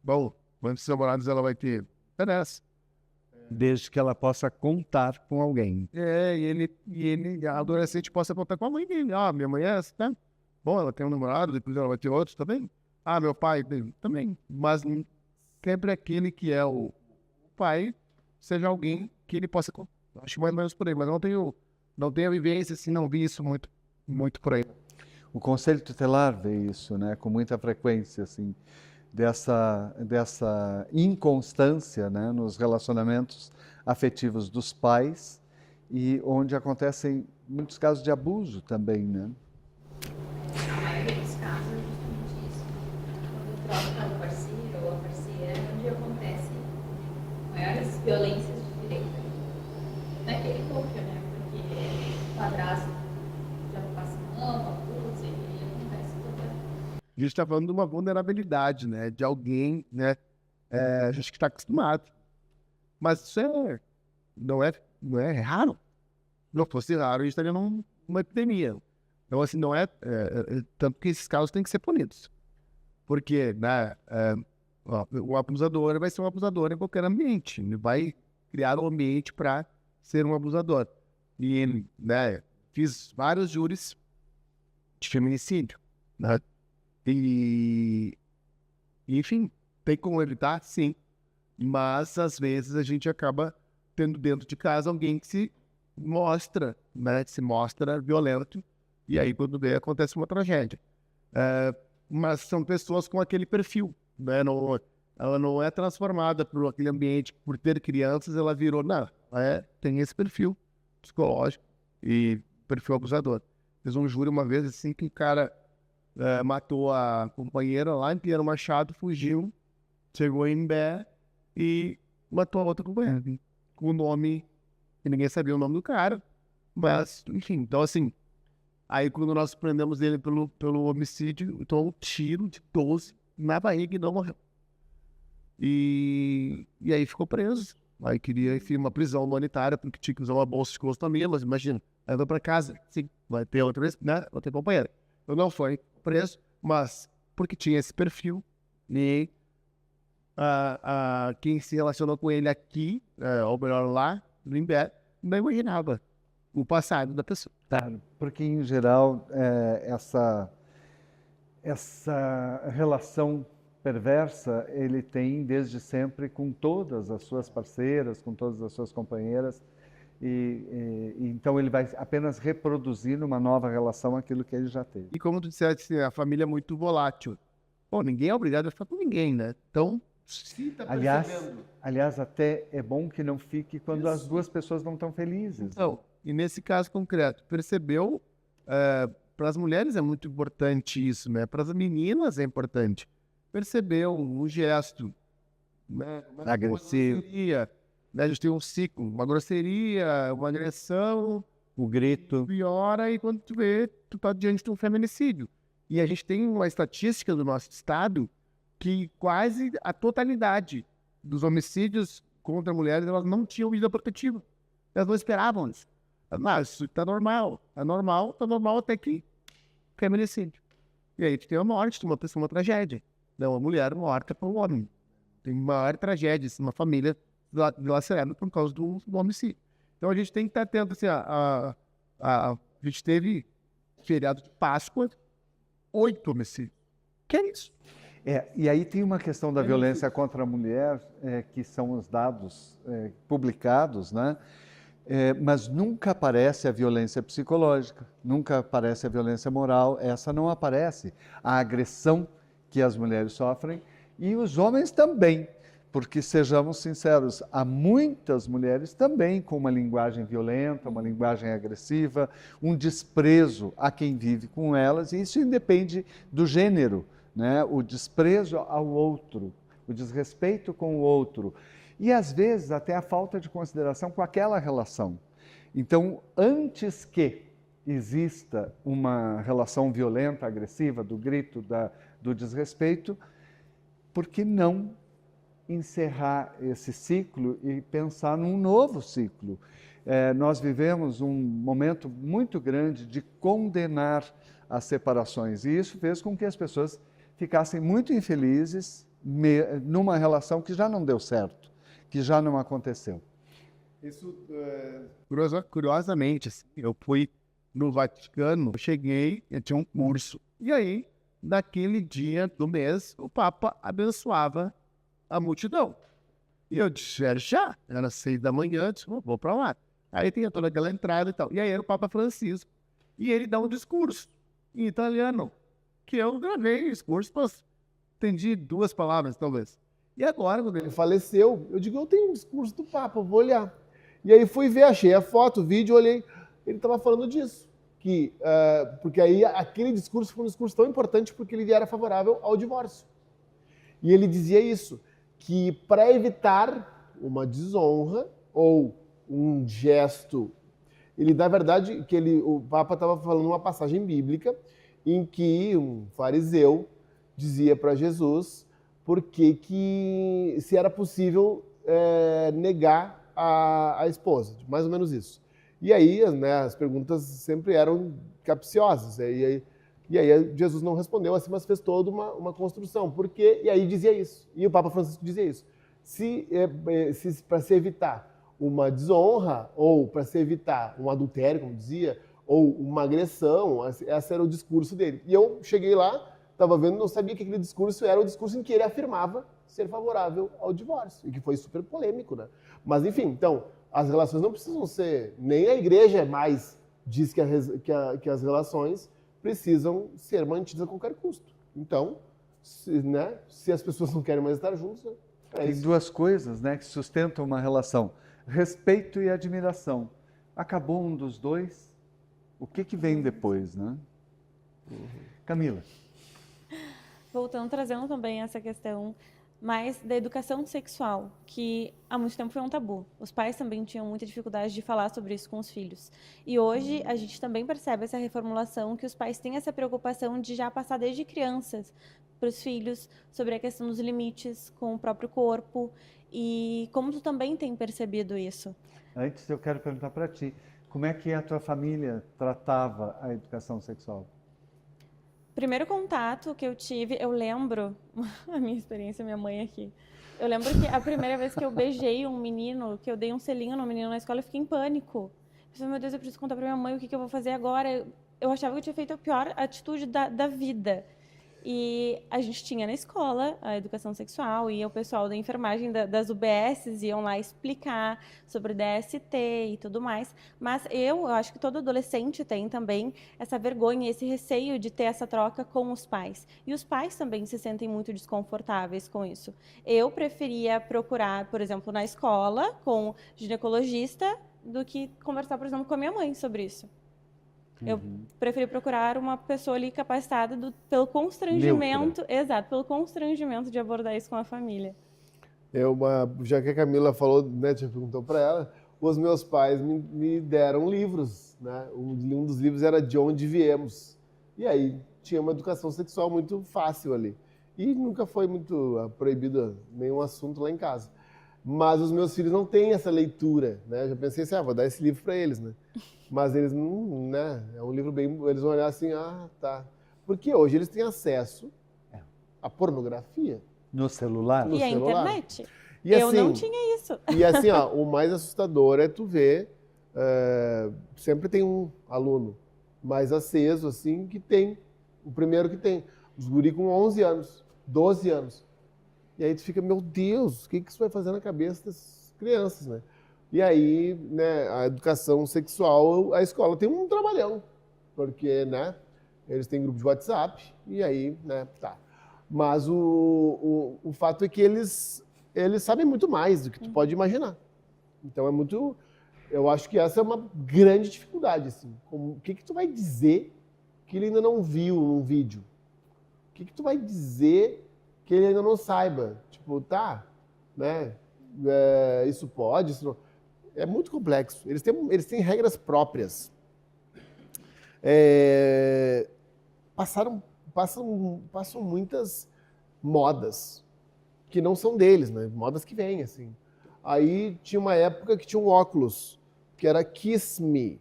Bom, quantos namorados ela vai ter? É nessa. Desde que ela possa contar com alguém. A adolescente possa contar com a mãe dele. Minha mãe é essa, tá? Bom, ela tem um namorado, depois ela vai ter outro também. Meu pai também. Mas sempre aquele que é o pai, seja alguém que ele possa contar. Acho que mais ou menos por aí, mas não tenho a vivência, assim, não vi isso muito por aí. O Conselho Tutelar vê isso, né, com muita frequência, assim, dessa inconstância, né, nos relacionamentos afetivos dos pais e onde acontecem muitos casos de abuso também, né? A maioria dos casos é justamente isso. Quando troca o parceiro ou a parceira, é onde acontecem maiores violências de direito. Naquele núcleo, né? Porque o padrasto já passa mão, abusa, e acontece toda. A gente está falando de uma vulnerabilidade, né? De alguém, né? A gente que está acostumado. Mas isso não é raro. Se não fosse raro, a gente estaria numa epidemia. Então, assim, não é... tanto que esses casos têm que ser punidos. Porque, né? O abusador vai ser um abusador em qualquer ambiente. Ele vai criar um ambiente para ser um abusador. E, né? Fiz vários júris de feminicídio, né? E, enfim, tem como evitar? Sim. Mas, às vezes, a gente acaba tendo dentro de casa alguém que se mostra, né? Se mostra violento. E aí, quando vê, acontece uma tragédia. Mas são pessoas com aquele perfil, né? Ela não é transformada por aquele ambiente, por ter crianças, ela virou, não, tem esse perfil psicológico e perfil abusador. Fiz um júri uma vez, assim, que o cara matou a companheira lá em Pinheiro Machado, fugiu, chegou em Imbé e matou a outra companheira, com o nome, que ninguém sabia o nome do cara, mas, enfim, então assim, aí quando nós prendemos ele pelo homicídio, então um tiro de 12 na barriga e não morreu. E aí ficou preso. Aí queria, enfim, uma prisão humanitária, porque tinha que usar uma bolsa de também, mas imagina, aí vai pra casa, sim, vai ter outra vez, né? Vai ter companheira. Eu não fui preso, mas porque tinha esse perfil, e quem se relacionou com ele aqui, ou melhor lá, no Imbé, não imaginava o passado da pessoa. Claro, porque em geral essa relação perversa ele tem desde sempre com todas as suas parceiras, com todas as suas companheiras, e então ele vai apenas reproduzir numa nova relação aquilo que ele já teve. E como tu disseste, a família é muito volátil. Bom, ninguém é obrigado a ficar com ninguém, né? Então, se tá percebendo... Aliás, até é bom que não fique quando as duas pessoas não estão felizes. Então, e nesse caso concreto, percebeu, para as mulheres é muito importante isso, né? Para as meninas é importante. Percebeu um gesto, né? Agressivo. Uma grosseria, né? A gente tem um ciclo, uma grosseria, uma agressão, O grito. piora, e quando tu vê, tu tá diante de um feminicídio. E a gente tem uma estatística do nosso estado que quase a totalidade dos homicídios contra mulheres, elas não tinham medida protetiva. Elas não esperavam isso. Isso tá normal. É normal, tá normal até que feminicídio. E aí tu tem a morte de uma pessoa, uma tragédia. Uma mulher morta por um homem. Tem uma maior tragédia, assim, uma família dilacerada por causa do homicídio. Então a gente tem que estar atento, assim, a gente teve feriado de Páscoa, 8 homicídios. Que é isso? E aí tem uma questão da violência contra a mulher, que são os dados publicados, né? Mas nunca aparece a violência psicológica, nunca aparece a violência moral, essa não aparece. A agressão que as mulheres sofrem e os homens também, porque sejamos sinceros, há muitas mulheres também com uma linguagem violenta, uma linguagem agressiva, um desprezo a quem vive com elas, e isso independe do gênero, né? O desprezo ao outro, o desrespeito com o outro. e às vezes até a falta de consideração com aquela relação. Então, antes que exista uma relação violenta, agressiva, do grito, do desrespeito, por que não encerrar esse ciclo e pensar num novo ciclo? Nós vivemos um momento muito grande de condenar as separações, e isso fez com que as pessoas ficassem muito infelizes numa relação que já não deu certo, que já não aconteceu. Isso, curiosamente, assim, eu fui no Vaticano, eu cheguei, eu tinha um curso. E aí, naquele dia do mês, o Papa abençoava a multidão. E eu disse, já, era 6 da manhã, eu disse, vou para lá. Aí tinha toda aquela entrada e tal. E aí era o Papa Francisco. E ele dá um discurso em italiano, que eu gravei o discurso, mas entendi 2 palavras, talvez. E agora, quando ele Ele faleceu, eu digo, eu tenho um discurso do Papa, eu vou olhar. E aí fui ver, achei a foto, o vídeo, olhei, ele estava falando disso. Porque aí aquele discurso foi um discurso tão importante porque ele era favorável ao divórcio. E ele dizia isso, que para evitar uma desonra ou um gesto, ele, na verdade, o Papa estava falando uma passagem bíblica em que um fariseu dizia para Jesus porque se era possível negar a esposa, mais ou menos isso. E aí, né, as perguntas sempre eram capciosas. E aí Jesus não respondeu assim, mas fez toda uma construção. E aí dizia isso. E o Papa Francisco dizia isso. Para se evitar uma desonra, ou para se evitar um adultério, como dizia, ou uma agressão, esse era o discurso dele. E eu cheguei lá, estava vendo, não sabia que aquele discurso era o discurso em que ele afirmava ser favorável ao divórcio, e que foi super polêmico, né? Mas, enfim, então, as relações não precisam ser... Nem a igreja mais diz que as relações precisam ser mantidas a qualquer custo. Então, se as pessoas não querem mais estar juntas, Tem 2 coisas, né, que sustentam uma relação. Respeito e admiração. Acabou um dos 2, o que vem depois, né? Camila. Voltando, trazendo também essa questão mais da educação sexual, que há muito tempo foi um tabu. Os pais também tinham muita dificuldade de falar sobre isso com os filhos. E hoje a gente também percebe essa reformulação, que os pais têm essa preocupação de já passar desde crianças para os filhos sobre a questão dos limites com o próprio corpo. E como tu também tem percebido isso? Antes eu quero perguntar para ti, como é que a tua família tratava a educação sexual? Primeiro contato que eu tive, eu lembro, a minha experiência, minha mãe aqui, eu lembro que a primeira vez que eu beijei um menino, que eu dei um selinho no menino na escola, eu fiquei em pânico. Eu falei, meu Deus, eu preciso contar para minha mãe o que eu vou fazer agora. Eu achava que eu tinha feito a pior atitude da vida. E a gente tinha na escola a educação sexual, e o pessoal da enfermagem das UBSs iam lá explicar sobre DST e tudo mais. Mas eu acho que todo adolescente tem também essa vergonha, esse receio de ter essa troca com os pais. E os pais também se sentem muito desconfortáveis com isso. Eu preferia procurar, por exemplo, na escola, com ginecologista, do que conversar, por exemplo, com a minha mãe sobre isso. Eu preferi procurar uma pessoa ali capacitada pelo constrangimento, exato, pelo constrangimento de abordar isso com a família. Já que a Camila falou, né, já perguntou para ela, os meus pais me deram livros, né? Um dos livros era De Onde Viemos. E aí tinha uma educação sexual muito fácil ali. E nunca foi muito proibido nenhum assunto lá em casa. Mas os meus filhos não têm essa leitura, né? Eu já pensei assim, vou dar esse livro para eles, né? Mas eles não, né? É um livro bem... Eles vão olhar assim, tá. Porque hoje eles têm acesso à pornografia. No celular? E a internet. E eu assim, não tinha isso. E assim, o mais assustador é tu ver, sempre tem um aluno mais aceso, assim, que tem, o primeiro que tem. Os guri com 11 anos, 12 anos. E aí tu fica, meu Deus, o que isso vai fazer na cabeça das crianças, né? E aí, né, a educação sexual, a escola tem um trabalhão, porque, né, eles têm grupo de WhatsApp, e aí, né, tá. Mas o fato é que eles sabem muito mais do que tu pode imaginar. Então é muito... Eu acho que essa é uma grande dificuldade, assim. O que tu vai dizer que ele ainda não viu num vídeo? O que tu vai dizer que ele ainda não saiba? Tipo, tá, né? isso pode, isso não. É muito complexo. Eles têm regras próprias. Passam muitas modas que não são deles, né? Modas que vêm, assim. Aí tinha uma época que tinha um óculos, que era Kiss Me.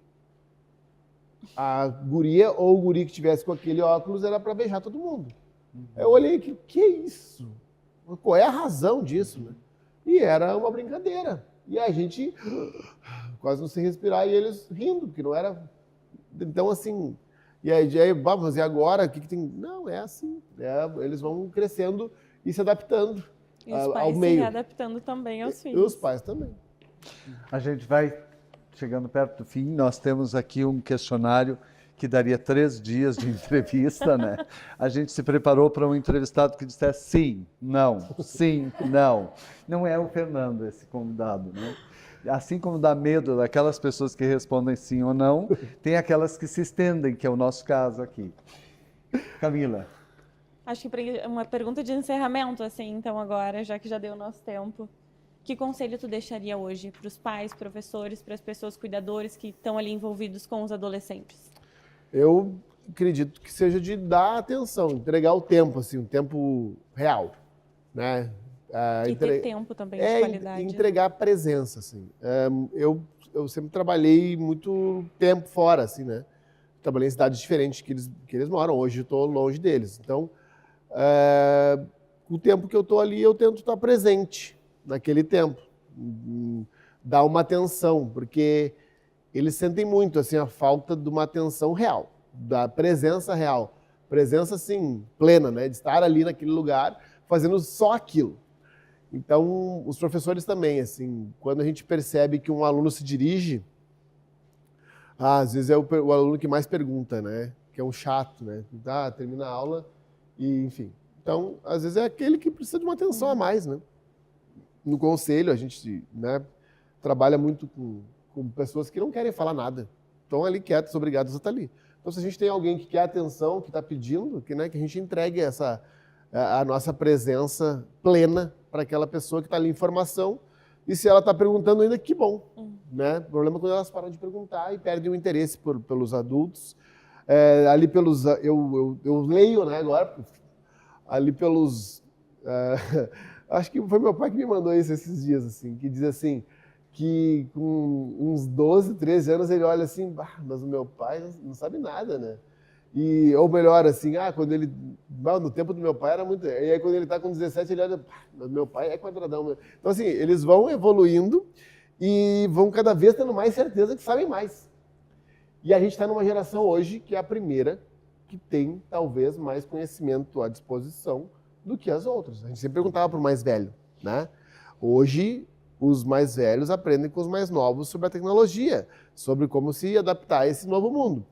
A guria ou o guri que tivesse com aquele óculos era para beijar todo mundo. Eu olhei, que é isso? Qual é a razão disso, né? E era uma brincadeira. E a gente quase não sei respirar e eles rindo, porque não era... Então, assim... E aí vamos, e agora? O que tem? Não, é assim. Eles vão crescendo e se adaptando E os ao pais se meio. readaptando também aos E filhos. os pais também. A gente vai chegando perto do fim, nós temos aqui um questionário que daria 3 dias de entrevista, né? A gente se preparou para um entrevistado que dissesse sim, não, sim, não. Não é o Fernando esse convidado, né? Assim como dá medo daquelas pessoas que respondem sim ou não, tem aquelas que se estendem, que é o nosso caso aqui. Camila. Acho que uma pergunta de encerramento, assim, então agora, já que já deu o nosso tempo. Que conselho tu deixaria hoje para os pais, professores, para as pessoas cuidadores que estão ali envolvidos com os adolescentes? Eu acredito que seja de dar atenção, entregar o tempo, assim, um tempo real, né? E ter tempo também de qualidade. Entregar a presença, assim. Eu sempre trabalhei muito tempo fora, assim, né? Trabalhei em cidades diferentes que eles moram. Hoje eu estou longe deles. Então, o tempo que eu estou ali, eu tento estar presente naquele tempo. Dar uma atenção, porque eles sentem muito, assim, a falta de uma atenção real, da presença real. Presença, assim, plena, né? De estar ali naquele lugar, fazendo só aquilo. Então, os professores também, assim, quando a gente percebe que um aluno se dirige, às vezes é o aluno que mais pergunta, né? Que é um chato, né? Termina a aula e, enfim. Então, às vezes é aquele que precisa de uma atenção a mais, né? No conselho, a gente, né, trabalha muito com pessoas que não querem falar nada. Estão ali quietas, obrigadas a estar ali. Então, se a gente tem alguém que quer atenção, que está pedindo, que a gente entregue a nossa presença plena para aquela pessoa que está ali em formação. E se ela está perguntando ainda, que bom. Né? O problema é quando elas param de perguntar e perdem o interesse pelos adultos. Ali pelos... Eu leio, né, agora, ali pelos... acho que foi meu pai que me mandou isso esses dias, assim, que diz assim, que com uns 12, 13 anos ele olha assim, mas o meu pai não sabe nada, né? Ou melhor, assim, quando ele... No tempo do meu pai era muito... E aí quando ele está com 17, ele olha, mas meu pai é quadradão. Então, assim, eles vão evoluindo e vão cada vez tendo mais certeza que sabem mais. E a gente está numa geração hoje que é a primeira que tem, talvez, mais conhecimento à disposição do que as outras. A gente sempre perguntava para o mais velho, né? Hoje, os mais velhos aprendem com os mais novos sobre a tecnologia, sobre como se adaptar a esse novo mundo.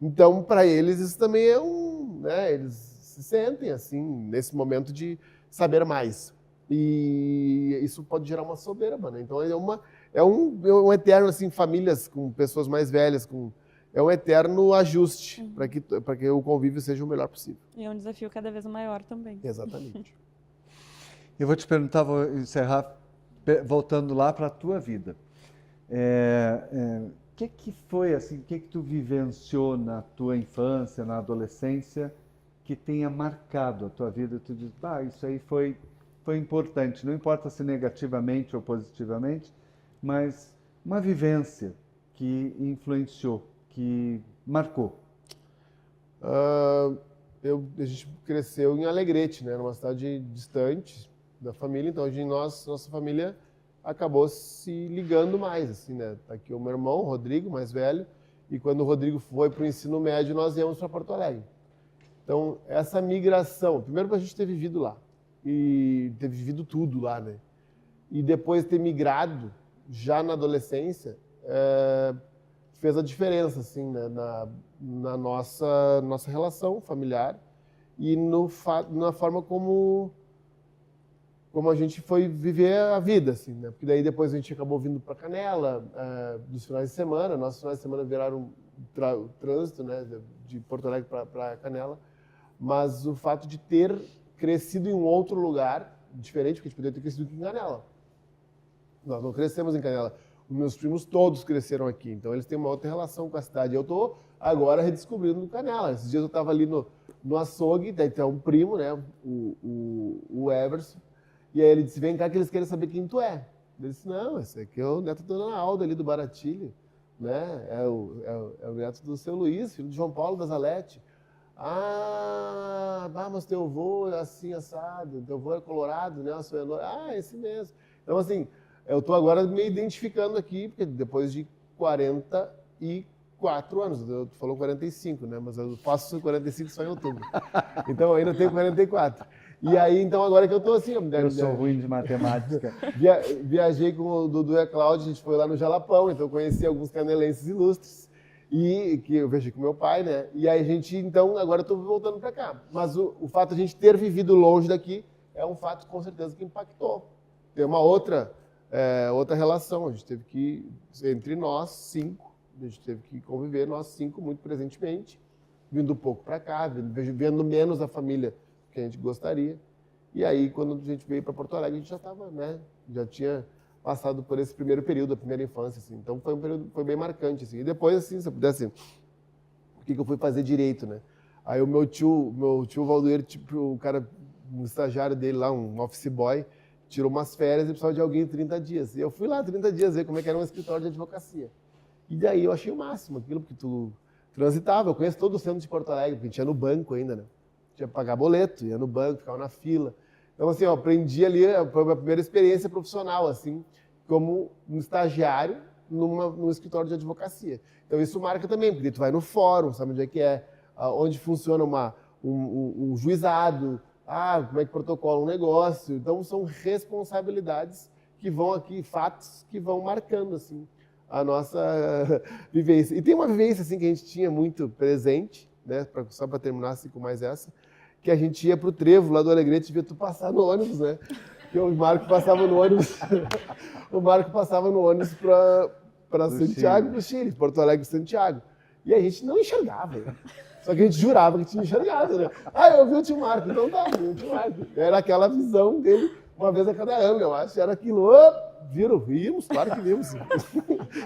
Então, para eles, isso também é né, eles se sentem, assim, nesse momento de saber mais. E isso pode gerar uma soberba, né? Então, é um eterno, assim, famílias com pessoas mais velhas, é um eterno ajuste para que o convívio seja o melhor possível. E é um desafio cada vez maior também. Exatamente. Eu vou te perguntar, vou encerrar voltando lá para a tua vida. O que foi assim, o que tu vivenciou na tua infância, na adolescência, que tenha marcado a tua vida? Tu diz, isso aí foi importante, não importa se negativamente ou positivamente, mas uma vivência que influenciou, que marcou. A gente cresceu em Alegrete, né, numa cidade distante da família, então nossa família acabou se ligando mais, assim, né? Tá aqui o meu irmão, o Rodrigo, mais velho, e quando o Rodrigo foi para o ensino médio, nós íamos para Porto Alegre. Então, essa migração, primeiro para a gente ter vivido lá, e ter vivido tudo lá, né? E depois ter migrado, já na adolescência, fez a diferença, assim, né? na nossa relação familiar e na forma como a gente foi viver a vida, assim, né? Porque daí depois a gente acabou vindo para Canela, dos finais de semana. Nossos finais de semana viraram trânsito, né? De Porto Alegre para Canela. Mas o fato de ter crescido em um outro lugar, diferente, porque a gente poderia ter crescido aqui em Canela. Nós não crescemos em Canela. Os meus primos todos cresceram aqui, então eles têm uma outra relação com a cidade. Eu estou agora redescobrindo Canela. Esses dias eu estava ali no açougue, daí tem um primo, né, o Everson, e aí ele disse, vem cá que eles querem saber quem tu é. Ele disse, não, esse aqui é o neto da Dona Alda ali do Baratilho, né, é o neto do seu Luiz, filho de João Paulo da Zalete. Mas teu avô é assim, assado, teu avô é colorado, né, esse mesmo. Então, assim, eu estou agora me identificando aqui, porque depois de 44 anos, tu falou 45, né? Mas eu faço 45 só em outubro. Então, eu ainda tenho 44. E aí, então, agora que eu estou assim... Eu sou ruim de matemática. Viajei com o Dudu e a Cláudia, a gente foi lá no Jalapão, então eu conheci alguns canelenses ilustres, e que eu viajei com meu pai, né? E aí a gente, então, agora eu estou voltando para cá. Mas o fato de a gente ter vivido longe daqui é um fato, com certeza, que impactou. Tem uma outra relação, a gente teve que, entre nós 5, a gente teve que conviver, nós 5, muito presentemente, vindo um pouco para cá, vendo menos a família que a gente gostaria. E aí, quando a gente veio para Porto Alegre, a gente já estava, né, já tinha passado por esse primeiro período, a primeira infância, assim. Então, foi um período, foi bem marcante, assim. E depois, assim, se eu pudesse, o que eu fui fazer direito, né? Aí o meu tio Valdoeiro, tipo, o cara, um estagiário dele lá, um office boy, tirou umas férias e precisava de alguém 30 dias. E eu fui lá 30 dias ver como é que era um escritório de advocacia. E daí eu achei o máximo aquilo, porque tu transitava. Eu conheço todo o centro de Porto Alegre, porque a gente ia no banco ainda, né? Tinha que pagar boleto, ia no banco, ficava na fila. Então, assim, eu aprendi ali, foi a minha primeira experiência profissional, assim, como um estagiário num escritório de advocacia. Então, isso marca também, porque tu vai no fórum, sabe onde é que é, onde funciona um juizado, como é que protocola um negócio. Então, são responsabilidades que vão aqui, fatos que vão marcando, assim, a nossa vivência. E tem uma vivência, assim, que a gente tinha muito presente, né, só para terminar, assim, com mais essa, que a gente ia pro Trevo, lá do Alegrete, e via tu passar no ônibus, né? Que o Marco passava no ônibus, para Santiago, pro Chile, Porto Alegre, Santiago. E a gente não enxergava, né? Só que a gente jurava que tinha enxergado, né? Eu vi o tio Marco, então tá, vi o tio Marco. Era aquela visão dele uma vez a cada ano, eu acho. Era aquilo, vimos, claro que vimos.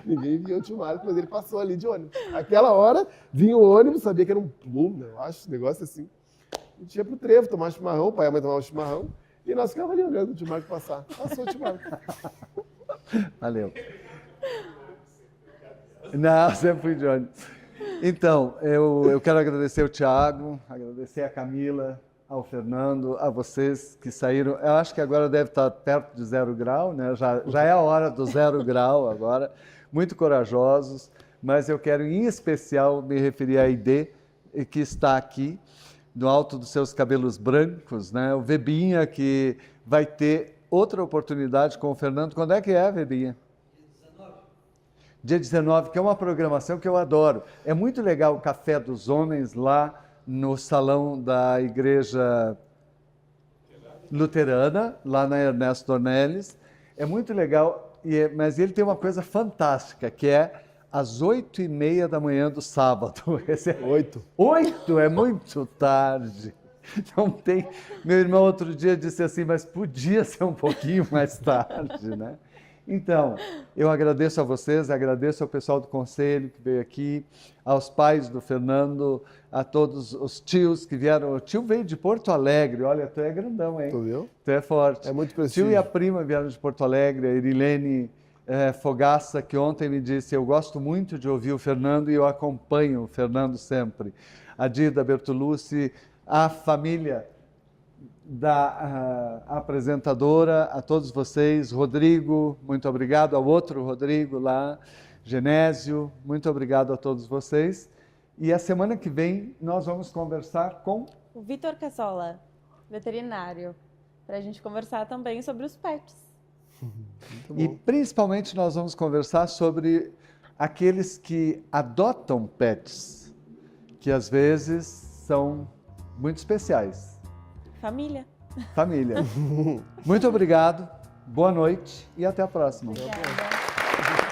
Ninguém via o tio Marco, mas ele passou ali de ônibus. Aquela hora, vinha o ônibus, sabia que era um plume, eu acho, um negócio assim. A gente ia pro Trevo, tomar chimarrão, o pai e a mãe tomavam chimarrão, e nós ficávamos ali olhando o tio Marco passar. Passou o tio Marco. Valeu. Não, sempre fui de ônibus. Então, eu quero agradecer o Thiago, agradecer a Camila, ao Fernando, a vocês que saíram. Eu acho que agora deve estar perto de 0 grau, né? Já é a hora do 0 grau agora. Muito corajosos, mas eu quero em especial me referir à Aide, que está aqui, no alto dos seus cabelos brancos, né? O Vebinha, que vai ter outra oportunidade com o Fernando. Quando é que é, Vebinha? Dia 19, que é uma programação que eu adoro. É muito legal o Café dos Homens lá no salão da Igreja Luterana, lá na Ernesto Dornelles. É muito legal, mas ele tem uma coisa fantástica, que é às 8h30 da manhã do sábado. 8. 8 é muito tarde. Não tem. Meu irmão outro dia disse assim, mas podia ser um pouquinho mais tarde, né? Então, eu agradeço a vocês, agradeço ao pessoal do conselho que veio aqui, aos pais do Fernando, a todos os tios que vieram. O tio veio de Porto Alegre, olha, tu é grandão, hein? Tu viu? Tu é forte. É muito O prestígio. tio e a prima vieram de Porto Alegre, a Irilene Fogaça, que ontem me disse, eu gosto muito de ouvir o Fernando e eu acompanho o Fernando sempre. A Dida Bertolucci, a família da apresentadora, a todos vocês, Rodrigo, muito obrigado, ao outro Rodrigo lá, Genésio, muito obrigado a todos vocês. E a semana que vem nós vamos conversar com O Vitor Cassola, veterinário, para a gente conversar também sobre os pets. E principalmente nós vamos conversar sobre aqueles que adotam pets, que às vezes são muito especiais. Família. Família. Muito obrigado, boa noite e até a próxima. Obrigada.